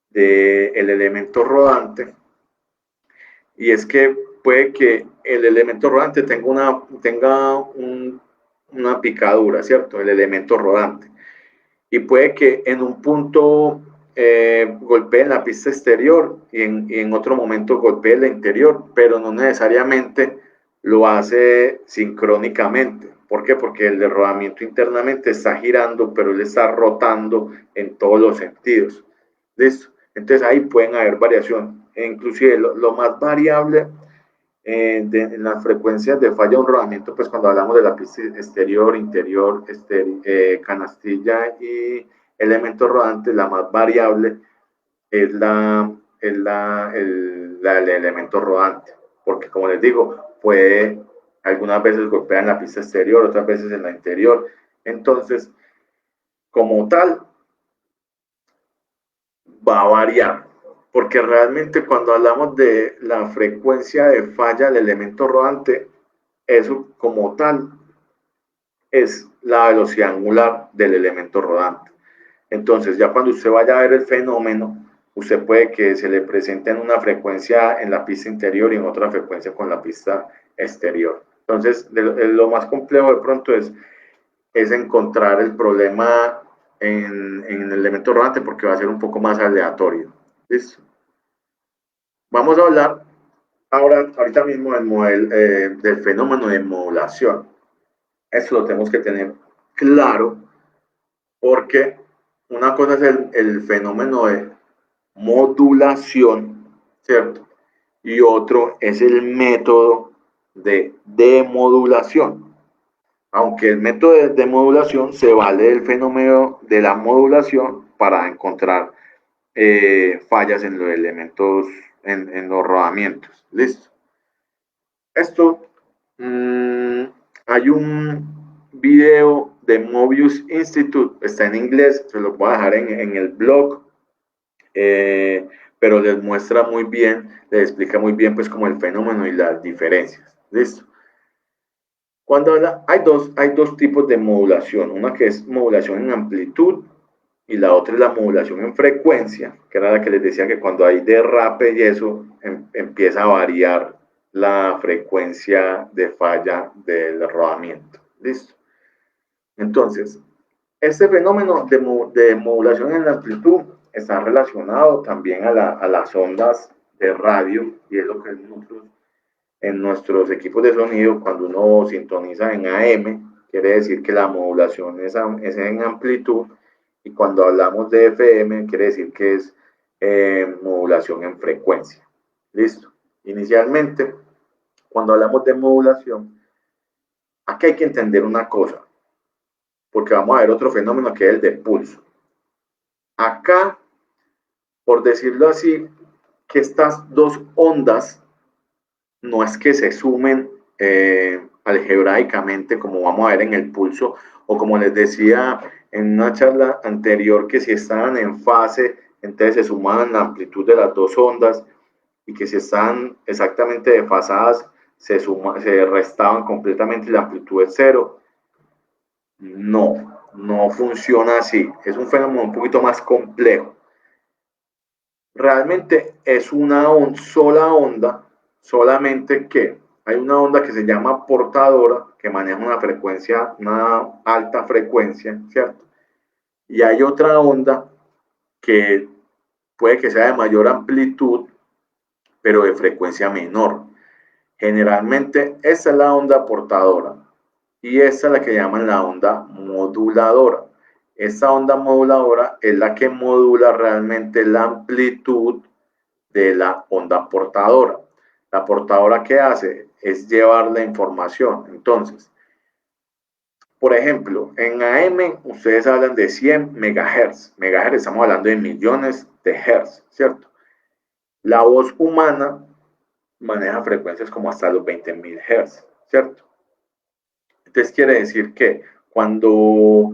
del elemento rodante, y es que puede que el elemento rodante tenga una picadura, ¿cierto? El elemento rodante. Y puede que en un punto golpee en la pista exterior y en otro momento golpee la interior, pero no necesariamente lo hace sincrónicamente. ¿Por qué? Porque el rodamiento internamente está girando, pero él está rotando en todos los sentidos. ¿Listo? Entonces ahí pueden haber variación. E inclusive lo más variable en las frecuencias de falla de un rodamiento, pues cuando hablamos de la pista exterior, interior, canastilla y elementos rodantes, la más variable es el elemento rodante, porque como les digo, puede algunas veces golpear en la pista exterior, otras veces en la interior. Entonces, como tal, va a variar, porque realmente cuando hablamos de la frecuencia de falla del elemento rodante, eso como tal es la velocidad angular del elemento rodante. Entonces, ya cuando usted vaya a ver el fenómeno, usted puede que se le presente en una frecuencia en la pista interior y en otra frecuencia con la pista exterior. Entonces, lo más complejo de pronto es encontrar el problema en el elemento rodante porque va a ser un poco más aleatorio. ¿Listo? Vamos a hablar ahorita mismo del fenómeno de modulación. Eso lo tenemos que tener claro porque una cosa es el fenómeno de modulación, ¿cierto? Y otro es el método de demodulación. Aunque el método de demodulación se vale del fenómeno de la modulación para encontrar fallas en los elementos, en los rodamientos. ¿Listo? Esto, mmm, hay un video de Mobius Institute, está en inglés, se lo voy a dejar en el blog, pero les muestra muy bien, les explica muy bien pues como el fenómeno y las diferencias. ¿Listo? Cuando hay dos tipos de modulación, una que es modulación en amplitud y la otra es la modulación en frecuencia, que era la que les decía que cuando hay derrape y eso empieza a variar la frecuencia de falla del rodamiento. ¿Listo? Entonces, este fenómeno de modulación en amplitud está relacionado también a las ondas de radio y es lo que nosotros en nuestros equipos de sonido, cuando uno sintoniza en AM, quiere decir que la modulación es en amplitud, y cuando hablamos de FM, quiere decir que es modulación en frecuencia. ¿Listo? Inicialmente, cuando hablamos de modulación, aquí hay que entender una cosa, porque vamos a ver otro fenómeno que es el de pulso. Acá, por decirlo así, que estas dos ondas no es que se sumen algebraicamente, como vamos a ver en el pulso, o como les decía en una charla anterior, que si estaban en fase, entonces se sumaban la amplitud de las dos ondas, y que si están exactamente desfasadas, se restaban completamente y la amplitud es cero. No funciona así. Es un fenómeno un poquito más complejo. Realmente es una sola onda, solamente que hay una onda que se llama portadora, que maneja una frecuencia, una alta frecuencia, ¿cierto? Y hay otra onda que puede que sea de mayor amplitud, pero de frecuencia menor. Generalmente esa es la onda portadora y esa es la que llaman la onda moduladora. Esta onda moduladora es la que modula realmente la amplitud de la onda portadora. La portadora, ¿qué hace? Es llevar la información. Entonces, por ejemplo, en AM ustedes hablan de 100 megahertz. Megahertz, estamos hablando de millones de hertz, ¿cierto? La voz humana maneja frecuencias como hasta los 20.000 hertz, ¿cierto? Entonces quiere decir que cuando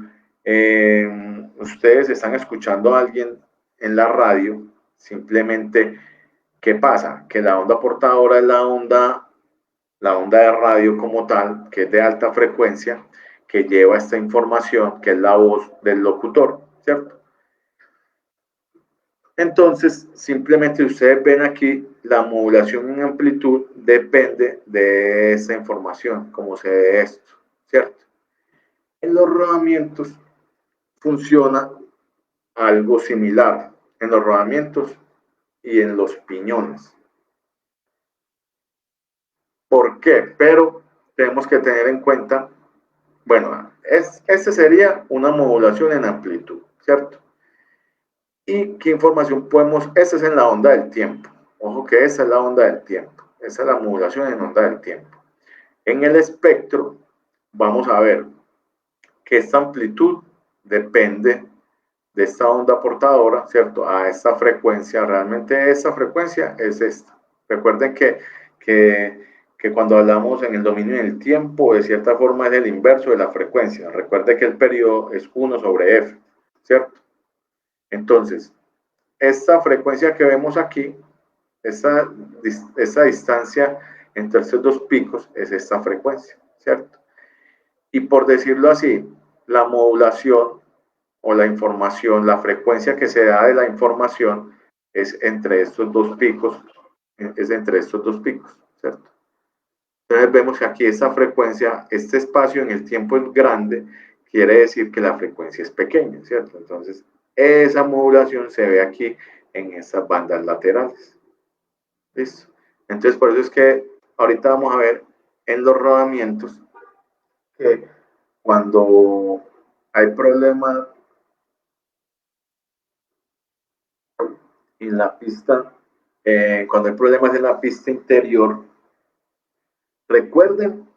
ustedes están escuchando a alguien en la radio, simplemente, ¿qué pasa? Que la onda portadora es la onda de radio como tal, que es de alta frecuencia, que lleva esta información, que es la voz del locutor, ¿cierto? Entonces, simplemente ustedes ven aquí la modulación en amplitud depende de esa información, como se ve esto, ¿cierto? En los rodamientos funciona algo similar, en los rodamientos y en los piñones. ¿Por qué? Pero tenemos que tener en cuenta, bueno, este sería una modulación en amplitud, ¿cierto? ¿Y qué información podemos? Esta es en la onda del tiempo. Ojo que esa es la onda del tiempo. Esa es la modulación en onda del tiempo. En el espectro vamos a ver que esta amplitud depende de esta onda portadora, ¿cierto? A esta frecuencia. Realmente esta frecuencia es esta. Recuerden que cuando hablamos en el dominio del tiempo, de cierta forma es el inverso de la frecuencia. Recuerden que el periodo es 1 sobre f, ¿cierto? Entonces, esta frecuencia que vemos aquí, esta distancia entre estos dos picos es esta frecuencia, ¿cierto? Y por decirlo así, la modulación o la información, la frecuencia que se da de la información es entre estos dos picos, ¿cierto? Entonces vemos que aquí esta frecuencia, este espacio en el tiempo es grande, quiere decir que la frecuencia es pequeña, ¿cierto? Entonces esa modulación se ve aquí en estas bandas laterales. ¿Listo? Entonces por eso es que ahorita vamos a ver en los rodamientos que cuando hay problemas en la pista, cuando hay problemas en la pista interior, recuerden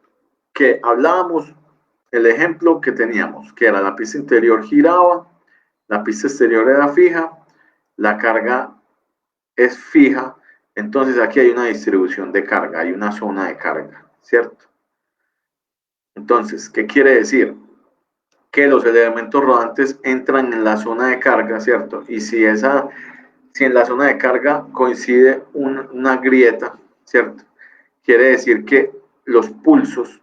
que hablábamos el ejemplo que teníamos, que era la pista interior giraba, la pista exterior era fija, la carga es fija, entonces aquí hay una distribución de carga, hay una zona de carga, ¿cierto? Entonces, ¿qué quiere decir? Que los elementos rodantes entran en la zona de carga, ¿cierto? Y si en la zona de carga coincide una grieta, ¿cierto? Quiere decir que los pulsos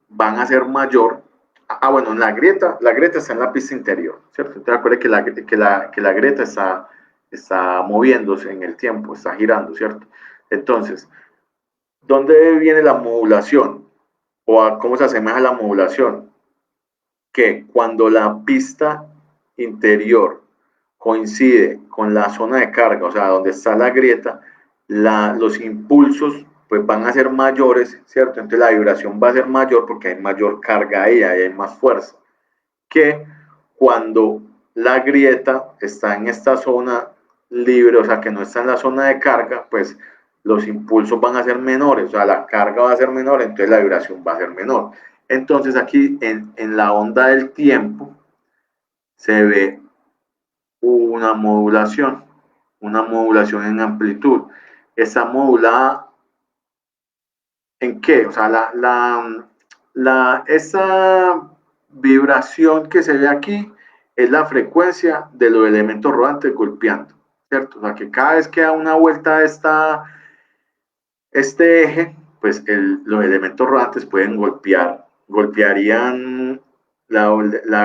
van a ser mayor. Bueno, la grieta está en la pista interior, ¿cierto? Te acuerdas que la grieta está moviéndose en el tiempo, está girando, ¿cierto? Entonces, ¿dónde viene la modulación? ¿O a cómo se asemeja la modulación? Que cuando la pista interior coincide con la zona de carga, o sea, donde está la grieta, los impulsos pues van a ser mayores, ¿cierto? Entonces la vibración va a ser mayor porque hay mayor carga ahí hay más fuerza, que cuando la grieta está en esta zona libre, o sea, que no está en la zona de carga, pues los impulsos van a ser menores, o sea, la carga va a ser menor, entonces la vibración va a ser menor. Entonces aquí en la onda del tiempo se ve una modulación en amplitud. Está modulada en qué? O sea, esa vibración que se ve aquí es la frecuencia de los elementos rodantes golpeando, ¿cierto? O sea, que cada vez que da una vuelta este eje, pues los elementos rodantes pueden golpearían la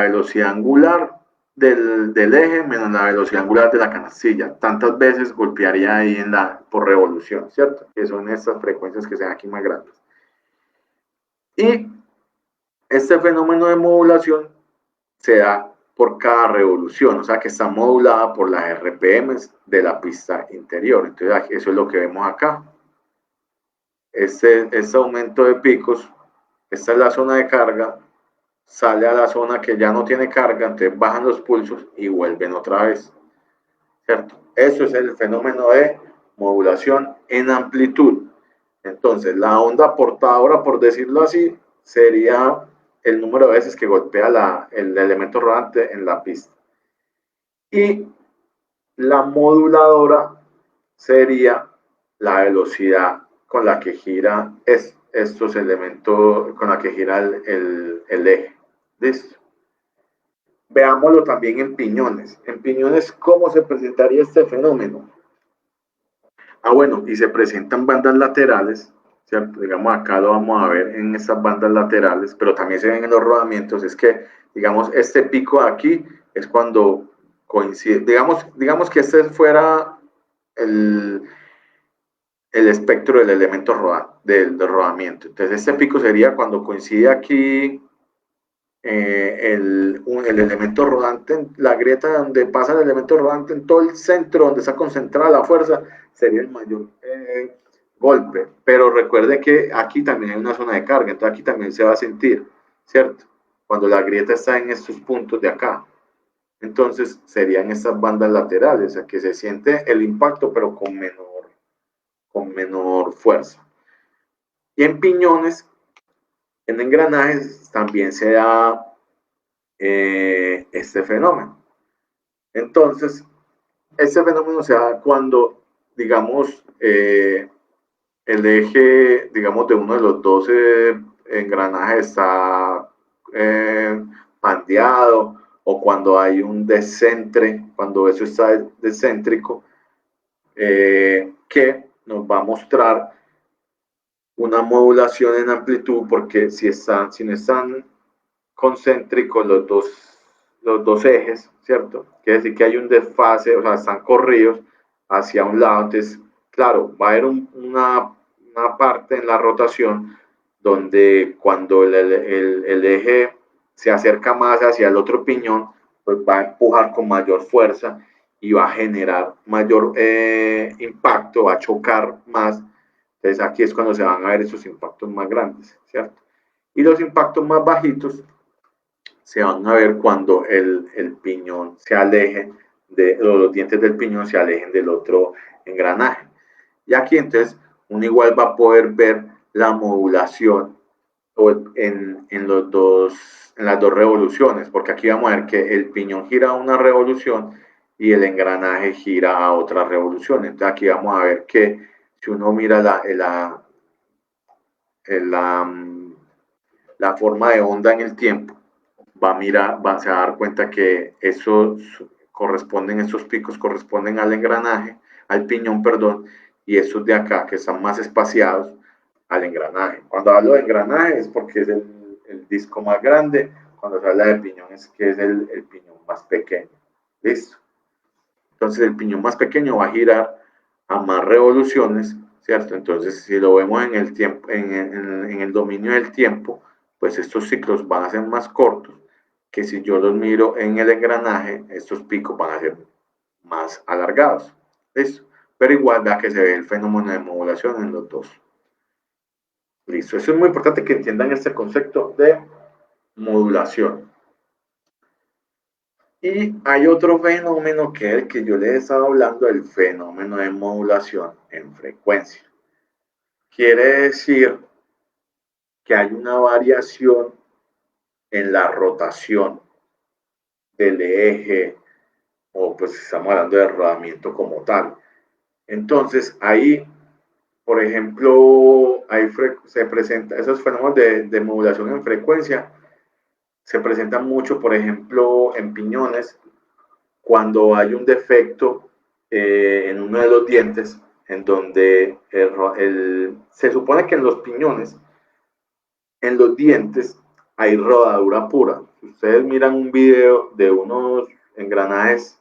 velocidad angular del eje menos la velocidad angular de la canastilla. Tantas veces golpearía ahí por revolución, ¿cierto? Que son estas frecuencias que se ven aquí más grandes. Y este fenómeno de modulación se da por cada revolución, o sea que está modulada por las RPMs de la pista interior. Entonces eso es lo que vemos acá. Este aumento de picos, esta es la zona de carga, sale a la zona que ya no tiene carga, entonces bajan los pulsos y vuelven otra vez, ¿cierto? Eso es el fenómeno de modulación en amplitud. Entonces, la onda portadora, por decirlo así, sería el número de veces que golpea el elemento rodante en la pista. Y la moduladora sería la velocidad con la que gira estos elementos, con la que gira el eje. ¿Listo? Veámoslo también en piñones. En piñones, ¿cómo se presentaría este fenómeno? Bueno, y se presentan bandas laterales, ¿cierto? Digamos, acá lo vamos a ver en estas bandas laterales, pero también se ven en los rodamientos, es que, digamos, este pico de aquí es cuando coincide, digamos que este fuera el espectro del elemento del rodamiento. Entonces, este pico sería cuando coincide aquí el elemento rodante, la grieta donde pasa el elemento rodante en todo el centro donde está concentrada la fuerza, sería el mayor golpe. Pero recuerde que aquí también hay una zona de carga, entonces aquí también se va a sentir, ¿cierto? Cuando la grieta está en estos puntos de acá. Entonces serían estas bandas laterales, o sea, que se siente el impacto pero con menor fuerza. Y en piñones, en engranajes, también se da este fenómeno. Entonces, este fenómeno se da cuando, digamos, el eje, digamos, de uno de los dos engranajes está pandeado, o cuando hay un descentre, cuando eso está descéntrico, que nos va a mostrar una modulación en amplitud, porque si no están concéntricos los dos ejes, ¿cierto? Quiere decir que hay un desfase, o sea, están corridos hacia un lado, entonces, claro, va a haber una parte en la rotación donde cuando el eje se acerca más hacia el otro piñón, pues va a empujar con mayor fuerza y va a generar mayor impacto, va a chocar más. Entonces aquí es cuando se van a ver esos impactos más grandes, ¿cierto? Y los impactos más bajitos se van a ver cuando el piñón se aleje, los dientes del piñón se alejen del otro engranaje. Y aquí entonces uno igual va a poder ver la modulación en las dos revoluciones, porque aquí vamos a ver que el piñón gira a una revolución y el engranaje gira a otra revolución. Entonces aquí vamos a ver que si uno mira la forma de onda en el tiempo, va a mirar, se va a dar cuenta que esos picos corresponden al engranaje, al piñón, perdón, y estos de acá, que están más espaciados, al engranaje. Cuando hablo de engranaje es porque es el disco más grande, cuando se habla de piñón es que es el piñón más pequeño. ¿Listo? Entonces el piñón más pequeño va a girar a más revoluciones, ¿cierto? Entonces si lo vemos en el tiempo, en el dominio del tiempo, pues estos ciclos van a ser más cortos que si yo los miro en el engranaje, estos picos van a ser más alargados. ¿Listo? Pero igual da que se ve el fenómeno de modulación en los dos. Listo. Eso es muy importante que entiendan este concepto de modulación. Y hay otro fenómeno que es el que yo les he estado hablando, el fenómeno de modulación en frecuencia. Quiere decir que hay una variación en la rotación del eje, o pues estamos hablando de rodamiento como tal. Entonces ahí, por ejemplo, se presenta esos fenómenos de modulación en frecuencia, se presentan mucho, por ejemplo, en piñones, cuando hay un defecto en uno de los dientes, en donde se supone que en los piñones, en los dientes, hay rodadura pura. Si ustedes miran un video de unos engranajes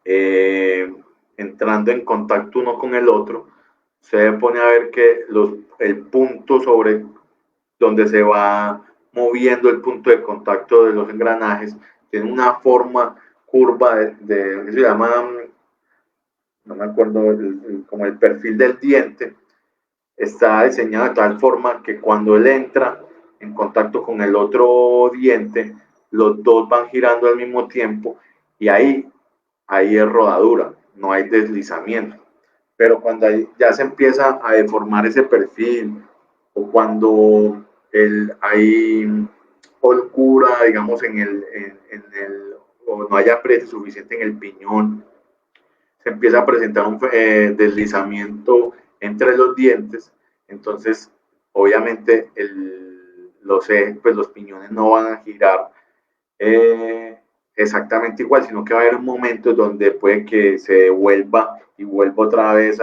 eh, entrando en contacto uno con el otro, se pone a ver que el punto sobre donde se va moviendo el punto de contacto de los engranajes tiene una forma curva se llama, no me acuerdo, como el perfil del diente, está diseñado de tal forma que cuando él entra en contacto con el otro diente, los dos van girando al mismo tiempo y ahí es rodadura, no hay deslizamiento. Pero cuando ya se empieza a deformar ese perfil, o cuando hay holgura, digamos, o no haya apriete suficiente en el piñón, se empieza a presentar un deslizamiento entre los dientes, entonces obviamente pues los piñones no van a girar exactamente igual, sino que va a haber un momento donde puede que se devuelva y vuelva otra vez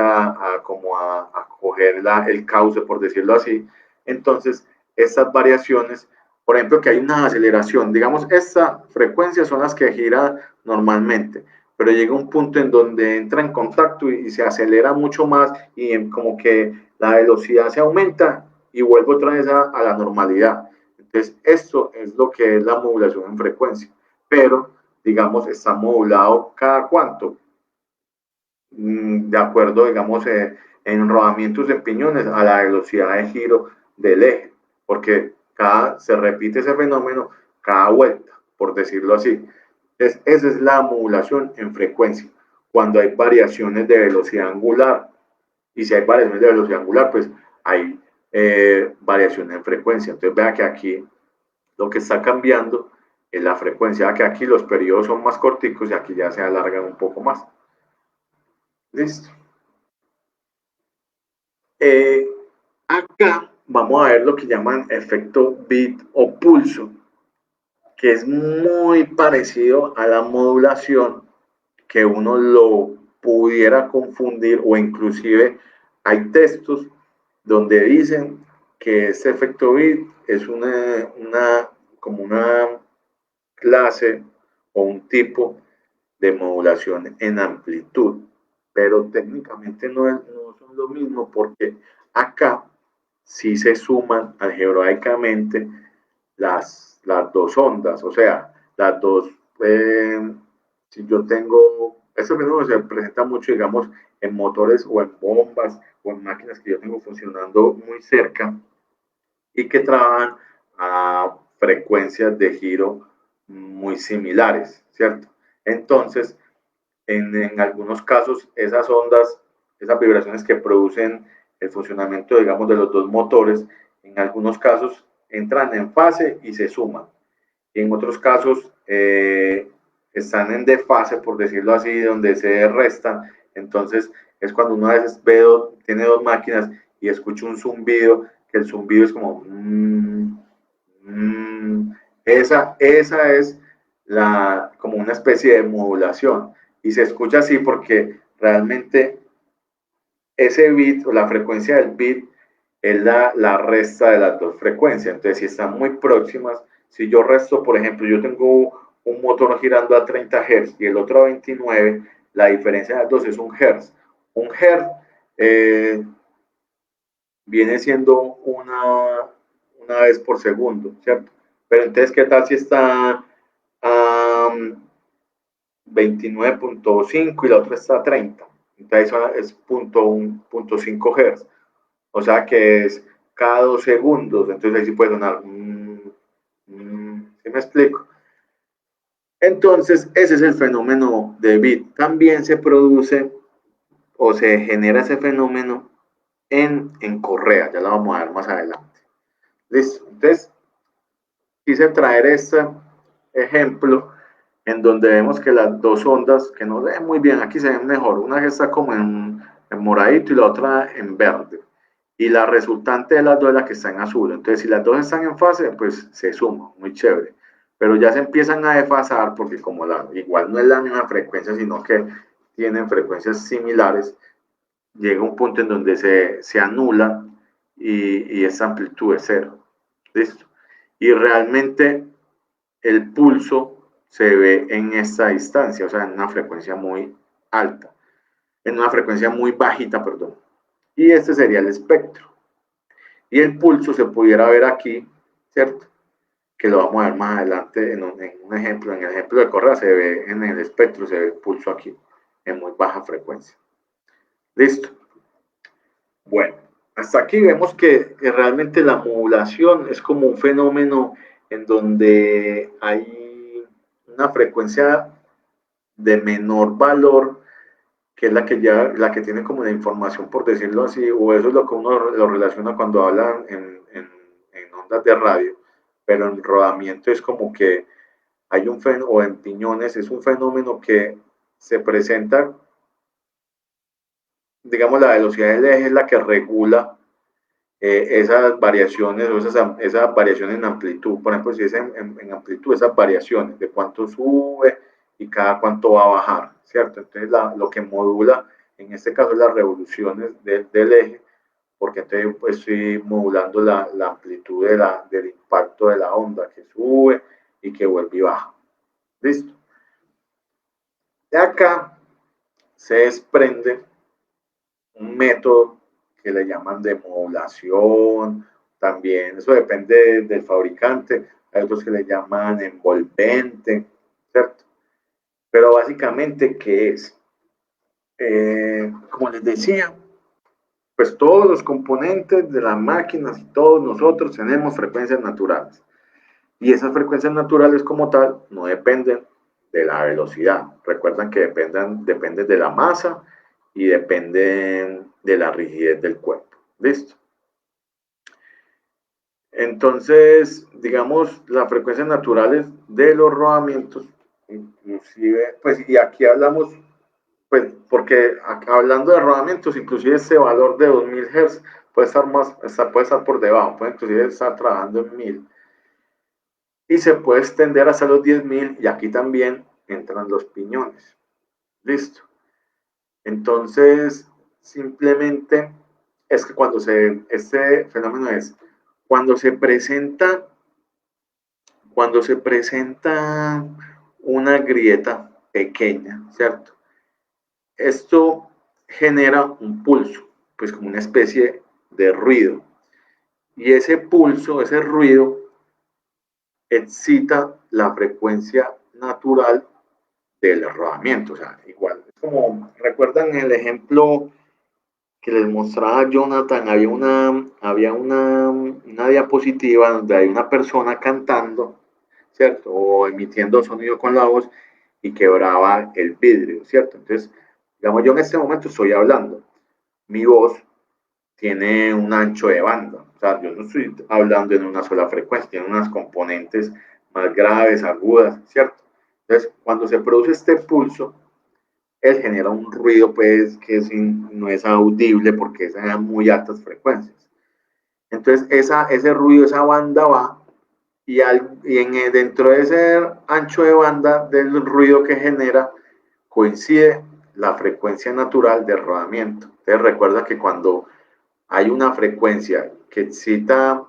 como a coger el cauce, por decirlo así. Entonces, estas variaciones, por ejemplo, que hay una aceleración, digamos, esta frecuencia son las que gira normalmente, pero llega un punto en donde entra en contacto y se acelera mucho más y como que la velocidad se aumenta y vuelve otra vez a la normalidad. Entonces, esto es lo que es la modulación en frecuencia, pero, digamos, está modulado cada cuánto, de acuerdo, digamos, en rodamientos en piñones a la velocidad de giro del eje, porque se repite ese fenómeno cada vuelta, por decirlo así. Entonces, esa es la modulación en frecuencia. Cuando hay variaciones de velocidad angular, y si hay variaciones de velocidad angular, pues hay variaciones en frecuencia. Entonces, vea que aquí lo que está cambiando es la frecuencia. Vea que aquí los periodos son más corticos y aquí ya se alargan un poco más. Listo. Eh, Acá vamos a ver lo que llaman efecto bit o pulso, que es muy parecido a la modulación, que uno lo pudiera confundir, o inclusive hay textos donde dicen que este efecto bit es como una clase o un tipo de modulación en amplitud, pero técnicamente no son lo mismo, porque acá sí se suman algebraicamente las dos ondas, o sea, las dos, si yo tengo, eso mismo se presenta mucho, digamos, en motores o en bombas o en máquinas que yo tengo funcionando muy cerca y que trabajan a frecuencias de giro muy similares, ¿cierto? Entonces, en algunos casos, esas ondas, esas vibraciones que producen el funcionamiento, digamos, de los dos motores, en algunos casos entran en fase y se suman. Y en otros casos están en desfase, por decirlo así, donde se restan. Entonces es cuando uno a veces tiene dos máquinas y escucha un zumbido, que el zumbido es como... esa es como una especie de modulación. Y se escucha así porque realmente ese bit o la frecuencia del bit es la resta de las dos frecuencias. Entonces, si están muy próximas, si yo resto, por ejemplo, yo tengo un motor girando a 30 Hz y el otro a 29, la diferencia de las dos es un Hz. Un Hz viene siendo una vez por segundo, ¿cierto? Pero entonces, ¿qué tal si está a 29.5 y la otra está a 30? Entonces, eso es 0.5 Hz. O sea que es cada 2 segundos. Entonces ahí sí puede sonar. ¿Sí me explico? Entonces, ese es el fenómeno de bit. También se produce o se genera ese fenómeno en correa. Ya lo vamos a ver más adelante. Listo. Entonces, quise traer este ejemplo en donde vemos que las dos ondas, que no se ven muy bien, aquí se ven mejor, una que está como en moradito y la otra en verde. Y la resultante de las dos es la que está en azul. Entonces, si las dos están en fase, pues se suma, muy chévere. Pero ya se empiezan a desfasar porque como igual no es la misma frecuencia, sino que tienen frecuencias similares, llega un punto en donde se anula y esa amplitud es cero. ¿Listo? Y realmente el pulso se ve en esta distancia, o sea, en una frecuencia muy alta, en una frecuencia muy bajita, perdón. Y este sería el espectro. Y el pulso se pudiera ver aquí, ¿cierto? Que lo vamos a ver más adelante en ejemplo. En el ejemplo de correa se ve en el espectro, se ve el pulso aquí, en muy baja frecuencia. Listo. Bueno, hasta aquí vemos que realmente la modulación es como un fenómeno en donde hay una frecuencia de menor valor, que es la que tiene como la información, por decirlo así, o eso es lo que uno lo relaciona cuando hablan en ondas de radio, pero en rodamiento es como que hay un fenómeno, o en piñones es un fenómeno que se presenta, digamos, la velocidad del eje es la que regula esas variaciones o esas variaciones en amplitud. Por ejemplo, si es en amplitud, esas variaciones de cuánto sube y cada cuánto va a bajar, ¿cierto? Entonces, lo que modula, en este caso, las revoluciones del eje, porque entonces pues, estoy modulando la amplitud del impacto de la onda que sube y que vuelve y baja. ¿Listo? De acá se desprende un método que le llaman de modulación, también eso depende del fabricante, hay otros que le llaman envolvente, ¿cierto? Pero básicamente, ¿qué es? Como les decía, pues todos los componentes de las máquinas y todos nosotros tenemos frecuencias naturales. Y esas frecuencias naturales como tal no dependen de la velocidad. Recuerdan que depende de la masa y dependen de la rigidez del cuerpo. ¿Listo? Entonces, digamos, las frecuencias naturales de los rodamientos, inclusive, pues, y aquí hablamos, pues, porque hablando de rodamientos, inclusive ese valor de 2000 Hz puede estar puede estar por debajo, puede inclusive estar trabajando en 1000 y se puede extender hasta los 10.000 y aquí también entran los piñones. Listo. Entonces, simplemente es que este fenómeno es cuando cuando se presenta una grieta pequeña, ¿cierto? Esto genera un pulso, pues como una especie de ruido. Y ese pulso, ese ruido, excita la frecuencia natural del rodamiento. O sea, igual, es como, ¿recuerdan el ejemplo que les mostraba Jonathan? Había una diapositiva donde hay una persona cantando, ¿cierto? O emitiendo sonido con la voz y quebraba el vidrio, ¿cierto? Entonces, digamos, yo en este momento estoy hablando, mi voz tiene un ancho de banda, o sea, yo no estoy hablando en una sola frecuencia, tiene unas componentes más graves, agudas, ¿cierto? Entonces, cuando se produce este pulso, él genera un ruido, pues, no es audible porque es a muy altas frecuencias. Entonces, ese ruido, esa banda va dentro de ese ancho de banda del ruido que genera, coincide la frecuencia natural del rodamiento. Entonces, recuerda que cuando hay una frecuencia que excita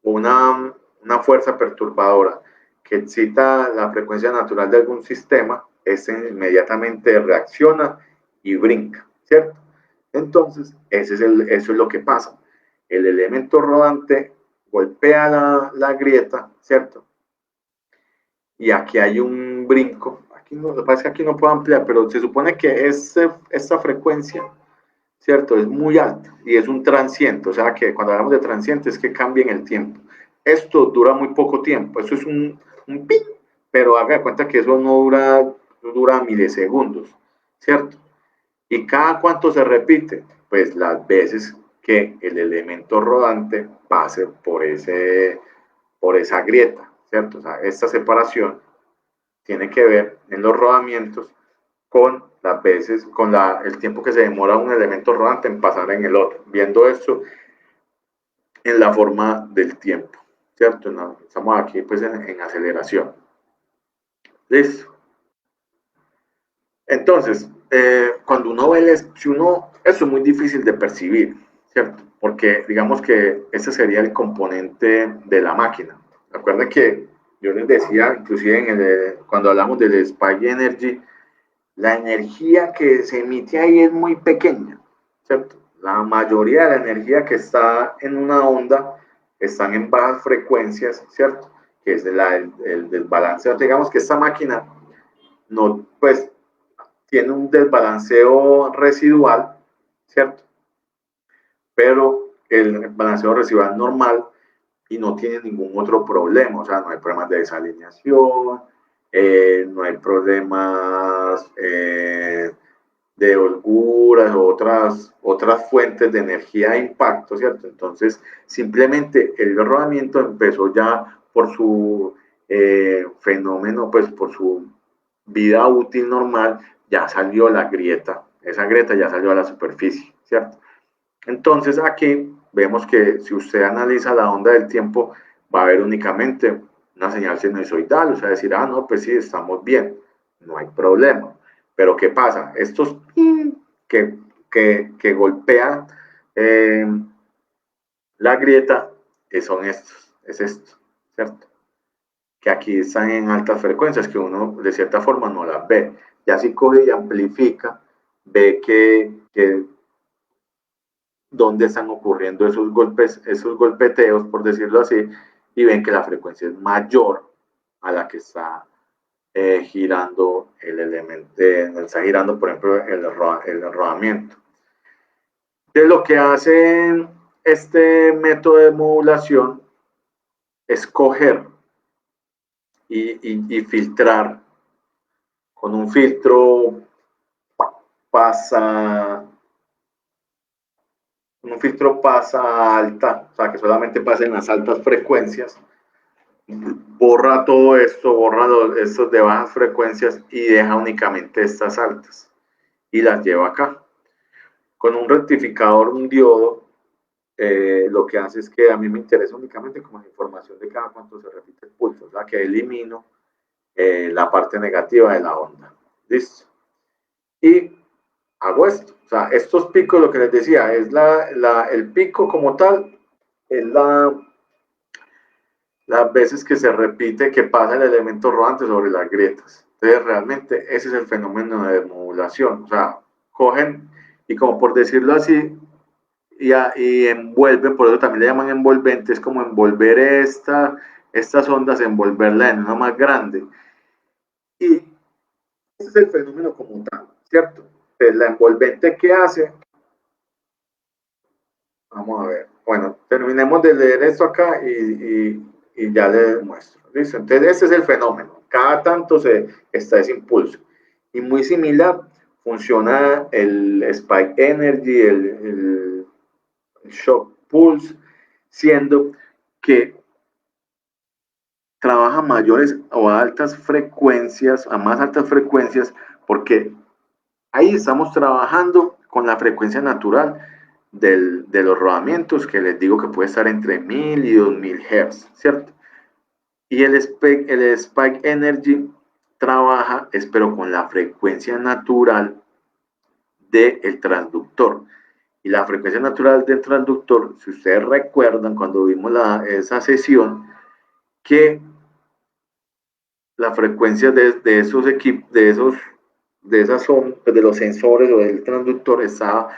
una fuerza perturbadora, que excita la frecuencia natural de algún sistema, este inmediatamente reacciona y brinca, ¿cierto? Entonces, eso es lo que pasa. El elemento rodante golpea la grieta, ¿cierto? Y aquí hay un brinco. Aquí no, lo que pasa es que aquí no puedo ampliar, pero se supone que esta frecuencia, ¿cierto? Es muy alta y es un transiente, o sea que cuando hablamos de transiente es que cambia en el tiempo. Esto dura muy poco tiempo, eso es un ping, pero haga de cuenta que eso no dura milisegundos, ¿cierto? ¿Y cada cuánto se repite? Pues las veces que el elemento rodante pase por esa grieta, ¿cierto? O sea, esta separación tiene que ver en los rodamientos con las veces, con el tiempo que se demora un elemento rodante en pasar en el otro, viendo esto en la forma del tiempo, ¿cierto? Estamos aquí pues en aceleración. ¿Listo? Entonces, cuando uno ve, eso es muy difícil de percibir, ¿cierto? Porque digamos que ese sería el componente de la máquina. Recuerden que yo les decía, inclusive cuando hablamos del Spy Energy, la energía que se emite ahí es muy pequeña, ¿cierto? La mayoría de la energía que está en una onda están en bajas frecuencias, ¿cierto? Que es el desbalanceo. Digamos que esta máquina no, pues, tiene un desbalanceo residual, ¿cierto? Pero el balanceo residual normal y no tiene ningún otro problema, o sea, no hay problemas de desalineación, no hay problemas de holguras o otras fuentes de energía de impacto, ¿cierto? Entonces, simplemente el rodamiento empezó ya por su fenómeno, pues por su vida útil normal, ya salió la grieta, esa grieta ya salió a la superficie, ¿cierto? Entonces aquí vemos que si usted analiza la onda del tiempo, va a haber únicamente una señal sinusoidal, o sea, decir, no, pues sí, estamos bien, no hay problema. Pero ¿qué pasa? Estos que golpean eh, la grieta es esto, ¿cierto? Que aquí están en altas frecuencias, que uno de cierta forma no las ve. Ya si coge y amplifica, ve que dónde están ocurriendo esos golpes, esos golpeteos, por decirlo así, y ven que la frecuencia es mayor a la que está girando el elemento, está girando, por ejemplo, el rodamiento. De lo que hace este método de modulación es coger y filtrar con un filtro pasa alta, o sea, que solamente pasa en las altas frecuencias, borra todo esto, borra estos de bajas frecuencias y deja únicamente estas altas y las lleva acá. Con un rectificador, un diodo, lo que hace es que a mí me interesa únicamente como la información de cada cuánto se repite el pulso, o sea, que elimino la parte negativa de la onda. ¿Listo? Y hago esto. O sea, estos picos, lo que les decía, es el pico como tal, es las veces que se repite, que pasa el elemento rodante sobre las grietas. Entonces, realmente ese es el fenómeno de modulación. O sea, cogen y como por decirlo así, y envuelven, por eso también le llaman envolvente, es como envolver estas ondas, envolverla en una más grande. Y ese es el fenómeno como tal, ¿cierto? Entonces, la envolvente que hace, vamos a ver, bueno, terminemos de leer esto acá y ya les muestro, ¿listo? Entonces, este es el fenómeno, cada tanto está ese impulso. Y muy similar funciona el Spike Energy, el Shock Pulse, siendo que trabaja a mayores o a altas frecuencias, a más altas frecuencias, porque ahí estamos trabajando con la frecuencia natural de los rodamientos, que les digo que puede estar entre 1000 y 2000 Hz, ¿cierto? Y el Spike Energy trabaja, pero con la frecuencia natural del transductor. Y la frecuencia natural del transductor, si ustedes recuerdan cuando vimos esa sesión, que la frecuencia de esos equipos, de los sensores o del transductor estaba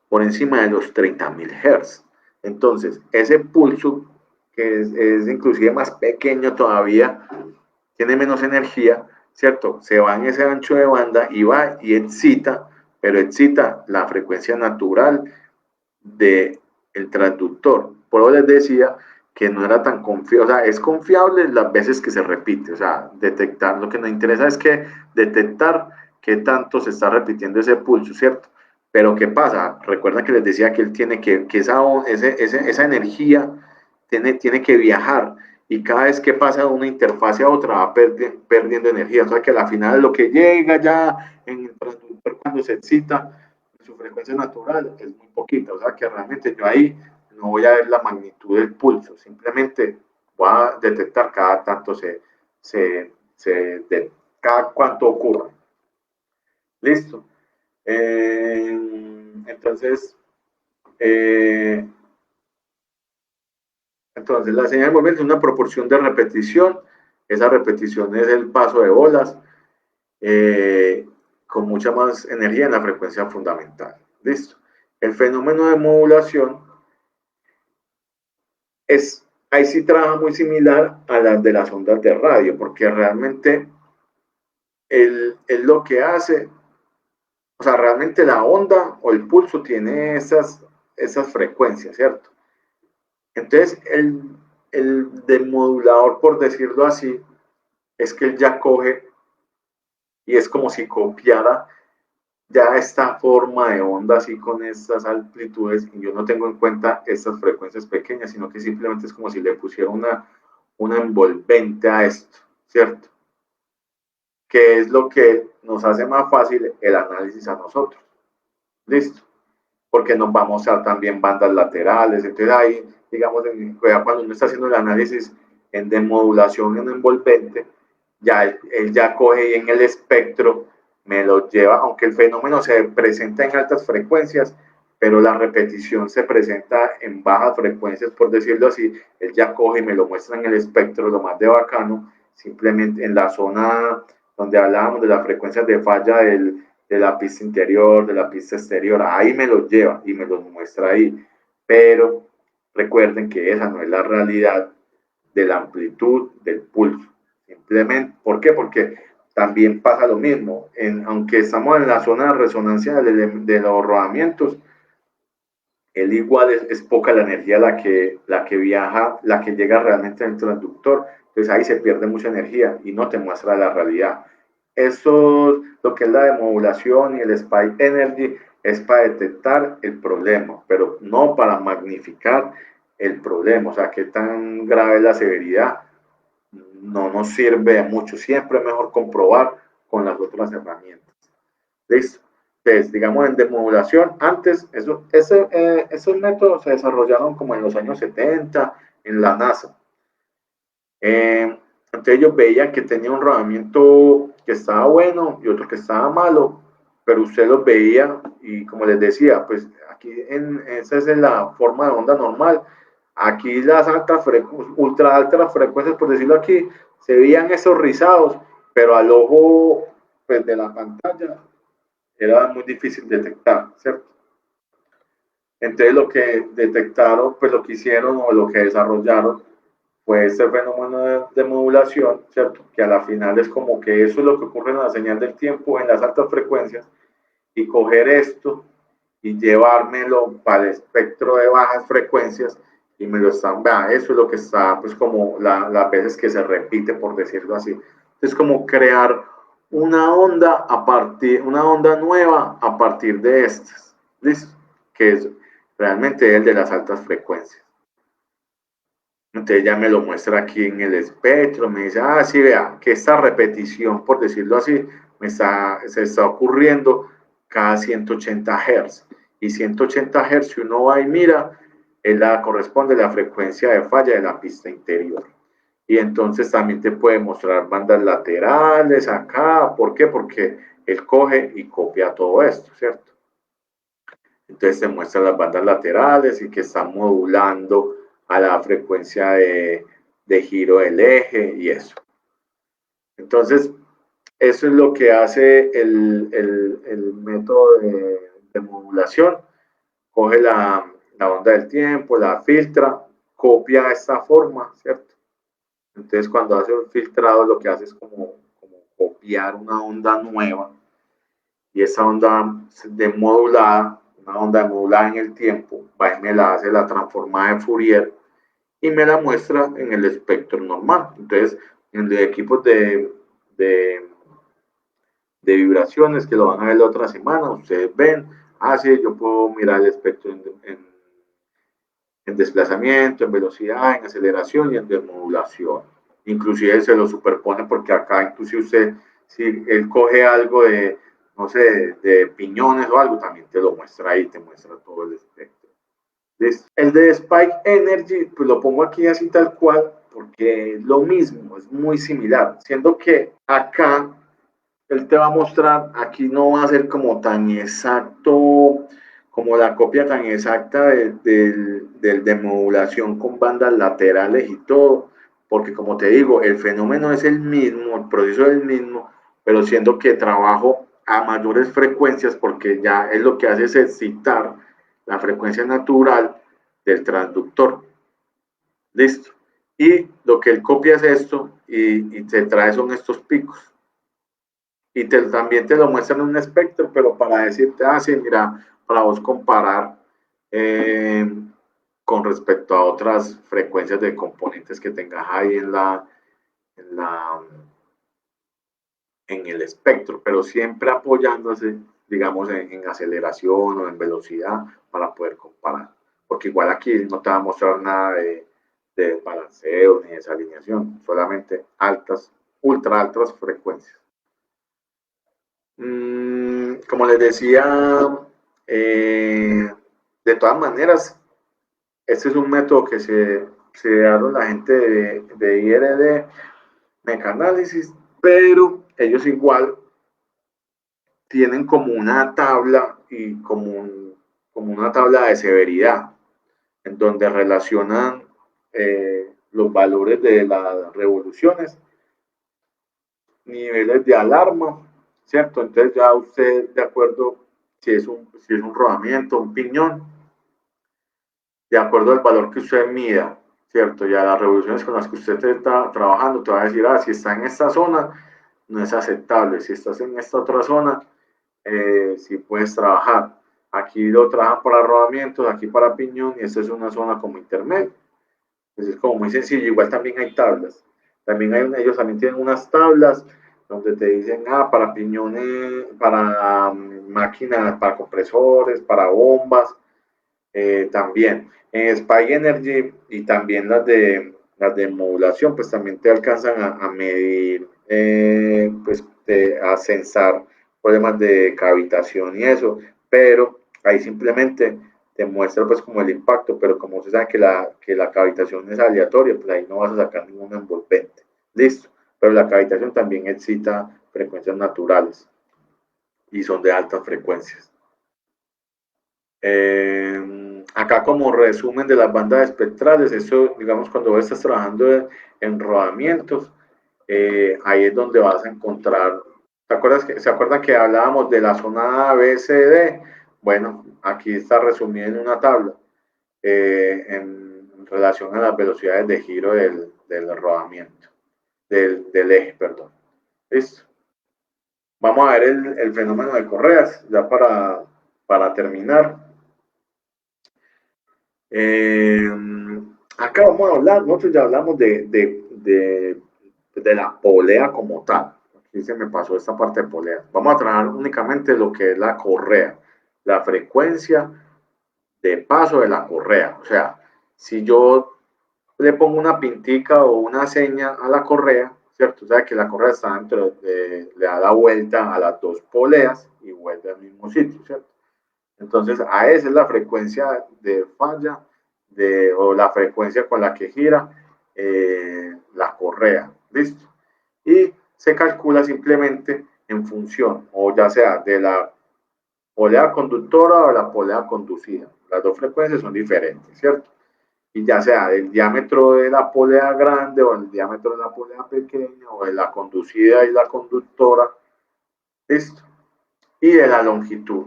por encima de los 30.000 Hz. Entonces, ese pulso, que es inclusive más pequeño todavía, tiene menos energía, ¿cierto? Se va en ese ancho de banda y va y excita, pero excita la frecuencia natural del transductor. Por eso les decía que no era tan confiable, o sea, es confiable las veces que se repite, o sea, detectar, lo que nos interesa es que detectar qué tanto se está repitiendo ese pulso, ¿cierto? Pero ¿qué pasa? Recuerda que les decía que él tiene que esa energía tiene que viajar y cada vez que pasa de una interfase a otra va perdiendo energía, o sea que al final lo que llega ya en el transductor cuando se excita, su frecuencia natural es muy poquita, o sea que realmente yo ahí no voy a ver la magnitud del pulso, simplemente voy a detectar cada tanto cada cuánto ocurre. Listo. Entonces, eh, entonces, la señal envolvente es una proporción de repetición. Esa repetición es el paso de bolas con mucha más energía en la frecuencia fundamental. Listo. El fenómeno de modulación ahí sí trabaja muy similar a las de las ondas de radio, porque realmente él lo que hace, o sea, realmente la onda o el pulso tiene esas frecuencias, ¿cierto? Entonces, el demodulador, por decirlo así, es que él ya coge y es como si copiara ya esta forma de onda así con estas amplitudes y yo no tengo en cuenta estas frecuencias pequeñas, sino que simplemente es como si le pusiera una envolvente a esto, ¿cierto? Que es lo que nos hace más fácil el análisis a nosotros. Listo. Porque nos va a mostrar también bandas laterales. Entonces ahí, digamos, cuando uno está haciendo el análisis en demodulación en envolvente, ya él ya coge y en el espectro me lo lleva, aunque el fenómeno se presenta en altas frecuencias, pero la repetición se presenta en bajas frecuencias, por decirlo así, él ya coge y me lo muestra en el espectro, lo más de bacano, simplemente en la zona donde hablábamos de las frecuencias de falla de la pista interior, de la pista exterior, ahí me los lleva y me los muestra ahí. Pero recuerden que esa no es la realidad de la amplitud del pulso. Simplemente, ¿por qué? Porque también pasa lo mismo. Aunque estamos en la zona de resonancia de los rodamientos, él igual es poca la energía la que viaja, la que llega realmente al transductor. Entonces ahí se pierde mucha energía y no te muestra la realidad. Eso, lo que es la demodulación y el Spike Energy, es para detectar el problema, pero no para magnificar el problema. O sea, qué tan grave es la severidad, no nos sirve de mucho. Siempre es mejor comprobar con las otras herramientas. ¿Listo? Entonces, digamos, en demodulación, antes, esos métodos se desarrollaron como en los años 70 en la NASA. Entonces ellos veían que tenía un rodamiento que estaba bueno y otro que estaba malo, pero usted los veía y como les decía, pues aquí esa es la forma de onda normal. Aquí las ultra altas frecuencias, por decirlo aquí, se veían esos rizados, pero al ojo pues, de la pantalla era muy difícil detectar, ¿cierto? Entonces lo que detectaron, pues lo que hicieron o lo que desarrollaron fue este fenómeno de modulación, ¿cierto? Que a la final es como que eso es lo que ocurre en la señal del tiempo en las altas frecuencias y coger esto y llevármelo para el espectro de bajas frecuencias y me lo están, vea, eso es lo que está, pues como las veces que se repite, por decirlo así. Es como crear una onda nueva a partir de estas, ¿listo? Que es realmente el de las altas frecuencias. Entonces ya me lo muestra aquí en el espectro, me dice, ah, sí, vea, que esta repetición, por decirlo así, se está ocurriendo cada 180 Hz. Y 180 Hz, si uno va y mira, corresponde a la frecuencia de falla de la pista interior. Y entonces también te puede mostrar bandas laterales acá. ¿Por qué? Porque él coge y copia todo esto, ¿cierto? Entonces te muestra las bandas laterales y que está modulando a la frecuencia de giro del eje y eso. Entonces, eso es lo que hace el método de modulación. Coge la onda del tiempo, la filtra, copia esta forma, ¿cierto? Entonces, cuando hace un filtrado, lo que hace es como copiar una onda nueva y esa onda demodulada, una onda demodulada en el tiempo, va y me la hace la transformada de Fourier y me la muestra en el espectro normal. Entonces, en los equipos de, de vibraciones que lo van a ver la otra semana, ustedes ven, ah, sí, yo puedo mirar el espectro en desplazamiento, en velocidad, en aceleración y en desmodulación. Inclusive se lo superpone porque acá inclusive usted, si él coge algo de, no sé, de piñones o algo, también te lo muestra ahí, te muestra todo el espectro. El de Spike Energy, pues lo pongo aquí así tal cual, porque es lo mismo, es muy similar, siendo que acá él te va a mostrar, aquí no va a ser como tan exacto, como la copia tan exacta de modulación con bandas laterales y todo, porque como te digo, el fenómeno es el mismo, el proceso es el mismo, pero siendo que trabajo a mayores frecuencias, porque ya es lo que hace es excitar la frecuencia natural del transductor. Listo. Y lo que él copia es esto y te trae son estos picos y también te lo muestran en un espectro, pero para decirte, ah, sí, mira, para vos comparar eh, con respecto a otras frecuencias de componentes que tengas ahí en, la, en el espectro, pero siempre apoyándose, digamos, en aceleración o en velocidad para poder comparar. Porque igual aquí no te va a mostrar nada de balanceo ni de desalineación, solamente altas, ultra altas frecuencias. Como les decía, de todas maneras, este es un método que se dieron la gente de IRD, Mecanálisis, pero ellos igual tienen como una tabla y como una tabla de severidad, en donde relacionan los valores de las revoluciones, niveles de alarma, ¿cierto? Entonces ya usted, de acuerdo, si es un rodamiento, un piñón, de acuerdo al valor que usted mida, ¿cierto? Ya las revoluciones con las que usted está trabajando, te va a decir, ah, si está en esta zona, no es aceptable, si estás en esta otra zona, sí puedes trabajar. Aquí lo trabajan para rodamientos, aquí para piñón, y esta es una zona como intermedia. Entonces es como muy sencillo, igual también hay tablas. Ellos también tienen unas tablas donde te dicen, para piñones, para máquinas, para compresores, para bombas, también. En Spy Energy y también las de modulación, pues también te alcanzan a medir, pues a censar problemas de cavitación y eso, pero ahí simplemente te muestra pues como el impacto, pero como se sabe que la cavitación es aleatoria, pues ahí no vas a sacar ningún envolvente. Listo. Pero la cavitación también excita frecuencias naturales y son de altas frecuencias. Acá como resumen de las bandas espectrales, eso digamos cuando estás trabajando en rodamientos, ahí es donde vas a encontrar, ¿se acuerdan que hablábamos de la zona A, B, C, D? Bueno, aquí está resumido en una tabla en relación a las velocidades de giro del rodamiento, del eje, perdón. ¿Listo? Vamos a ver el fenómeno de correas, ya para terminar. Eh, Acá vamos a hablar, nosotros ya hablamos de la polea como tal. Aquí se me pasó esta parte de polea. Vamos a trabajar únicamente lo que es la correa, la frecuencia de paso de la correa. O sea, si yo le pongo una pintica o una seña a la correa, ¿cierto? O sea, que la correa está dentro le da la vuelta a las dos poleas y vuelve al mismo sitio, ¿cierto? Entonces, a esa es la frecuencia de falla o la frecuencia con la que gira la correa. ¿Listo? Y se calcula simplemente en función, o ya sea de la polea conductora o la polea conducida. Las dos frecuencias son diferentes, ¿cierto? Y ya sea del diámetro de la polea grande o el diámetro de la polea pequeña o de la conducida y la conductora, ¿listo? Y de la longitud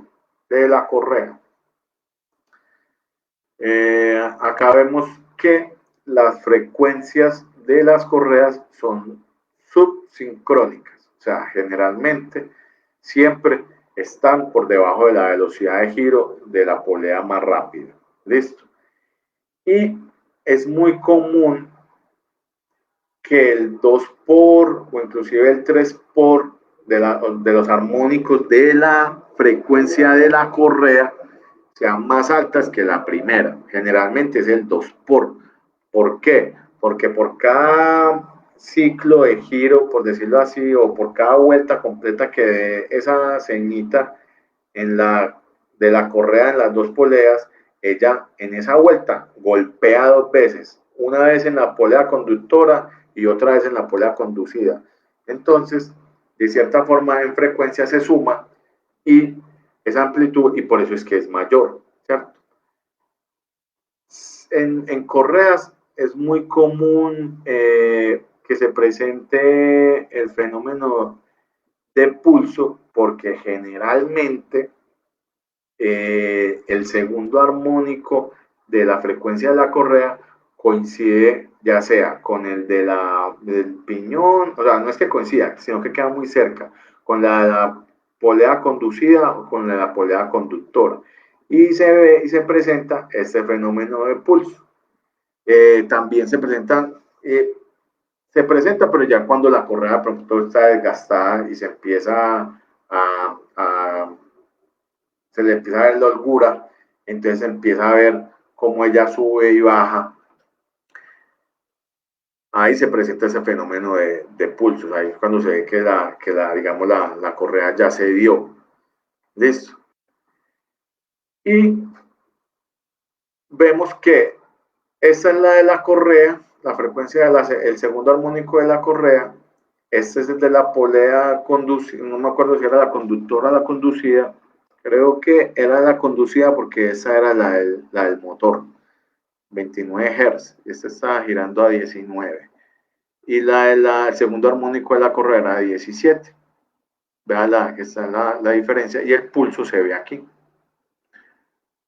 de la correa. Acá vemos que las frecuencias de las correas son subsincrónicas, o sea, generalmente siempre están por debajo de la velocidad de giro de la polea más rápida. ¿Listo? Y es muy común que el 2 por o inclusive el 3 por de los armónicos de la frecuencia de la correa sean más altas que la primera. Generalmente es el 2 por. ¿Por qué? Porque por cada ciclo de giro, por decirlo así, o por cada vuelta completa que dé esa ceñita de la correa en las dos poleas, ella en esa vuelta golpea dos veces, una vez en la polea conductora y otra vez en la polea conducida. Entonces, de cierta forma, en frecuencia se suma y esa amplitud, y por eso es que es mayor, ¿cierto? En correas es muy común que se presente el fenómeno de pulso porque generalmente el segundo armónico de la frecuencia de la correa coincide ya sea con el del piñón, o sea, no es que coincida, sino que queda muy cerca, con la polea conducida o con la polea conductora. Y se ve y se presenta este fenómeno de pulso. También se presenta, pero ya cuando la correa pronto está desgastada y se empieza se le empieza a ver la holgura, entonces se empieza a ver cómo ella sube y baja. Ahí se presenta ese fenómeno de pulsos, ahí es cuando se ve digamos, la correa ya se dio. Listo. Y vemos que esta es la de la correa, la frecuencia del segundo armónico de la correa. Este es el de la polea conducida, no me acuerdo si era la conductora o la conducida. Creo que era la conducida porque esa era la del motor. 29 Hz, este está girando a 19. Y el segundo armónico de la correa era 17. Vean esta es la diferencia. Y el pulso se ve aquí.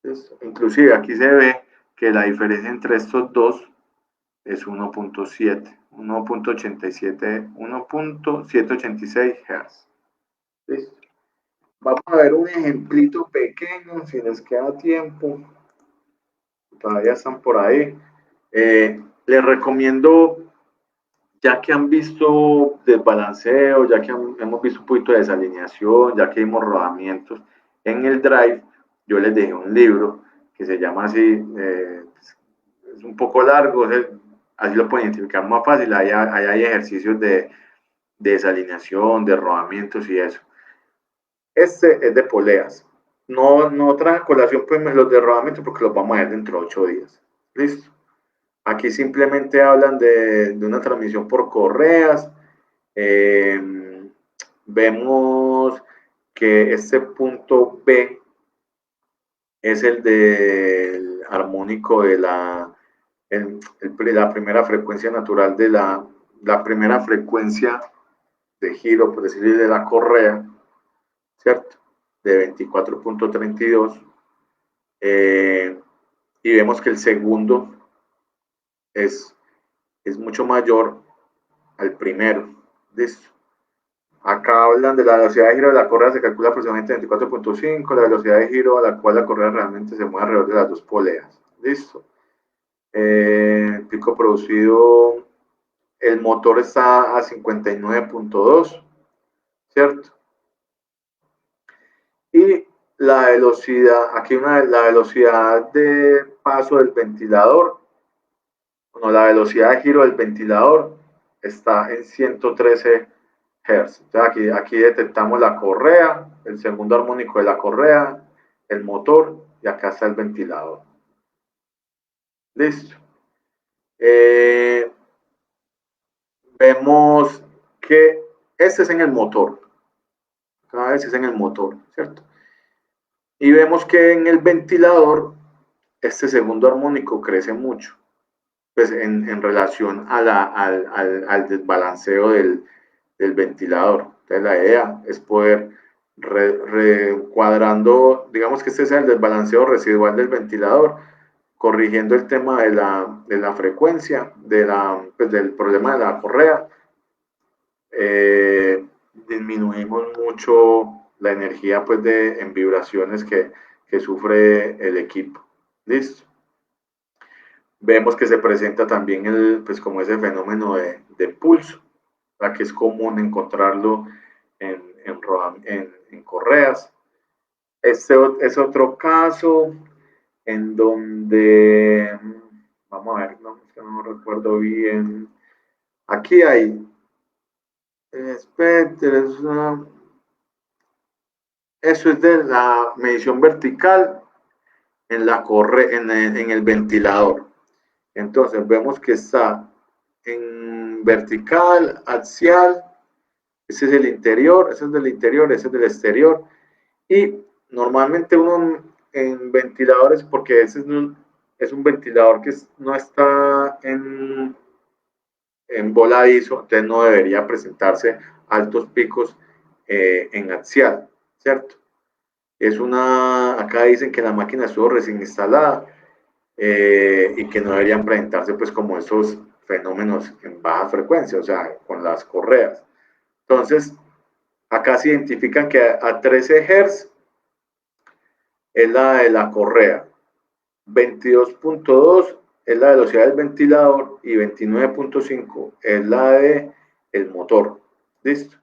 Entonces, inclusive aquí se ve que la diferencia entre estos dos es 1.7, 1.87, 1.786 Hz. ¿Listo? Vamos a ver un ejemplito pequeño, si les queda tiempo. Todavía están por ahí. Les recomiendo ya que han visto desbalanceo, ya que hemos visto un poquito de desalineación, ya que vimos rodamientos en el drive, yo les dejé un libro que se llama así, es un poco largo, así lo pueden identificar más fácil, ahí hay ejercicios de desalineación, de rodamientos y eso. Este es de poleas. No trae colación pues, los de rodamiento porque los vamos a ver dentro de 8 días. Listo. Aquí simplemente hablan de una transmisión por correas. Vemos que este punto B es el del armónico de la primera frecuencia natural de la primera frecuencia de giro, por decirlo, de la correa, ¿cierto? De 24.32. Y vemos que el segundo es mucho mayor al primero. ¿Listo? Acá hablan de la velocidad de giro de la correa, se calcula aproximadamente 24.5, la velocidad de giro a la cual la correa realmente se mueve alrededor de las 2 poleas. ¿Listo? Pico producido, el motor está a 59.2, ¿cierto? Y la velocidad, aquí la velocidad de paso del ventilador, bueno, la velocidad de giro del ventilador está en 113 Hz. Entonces aquí detectamos la correa, el segundo armónico de la correa, el motor y acá está el ventilador. Listo. Vemos que este es en el motor. Cada vez es en el motor, ¿cierto? Y vemos que en el ventilador este segundo armónico crece mucho, pues en relación al desbalanceo del ventilador. Entonces la idea es poder recuadrando, digamos que este es el desbalanceo residual del ventilador, corrigiendo el tema de la frecuencia, pues del problema de la correa, disminuimos mucho la energía pues en vibraciones que sufre el equipo. ¿Listo? Vemos que se presenta también pues como ese fenómeno de pulso, ¿verdad? Que es común encontrarlo en correas. Este es otro caso en donde, vamos a ver, no, no recuerdo bien. Aquí hay, eso es de la medición vertical en el ventilador. Entonces vemos que está en vertical, axial, ese es el interior, ese es del interior, ese es del exterior. Y normalmente uno en ventiladores, porque ese es un ventilador que no está en voladizo, entonces no debería presentarse altos picos en axial, ¿cierto? Acá dicen que la máquina estuvo recién instalada y que no deberían presentarse pues como esos fenómenos en baja frecuencia, o sea, con las correas. Entonces, acá se identifican que a 13 Hz es la de la correa, 22.2 es la velocidad del ventilador y 29.5 es la del motor. ¿Listo?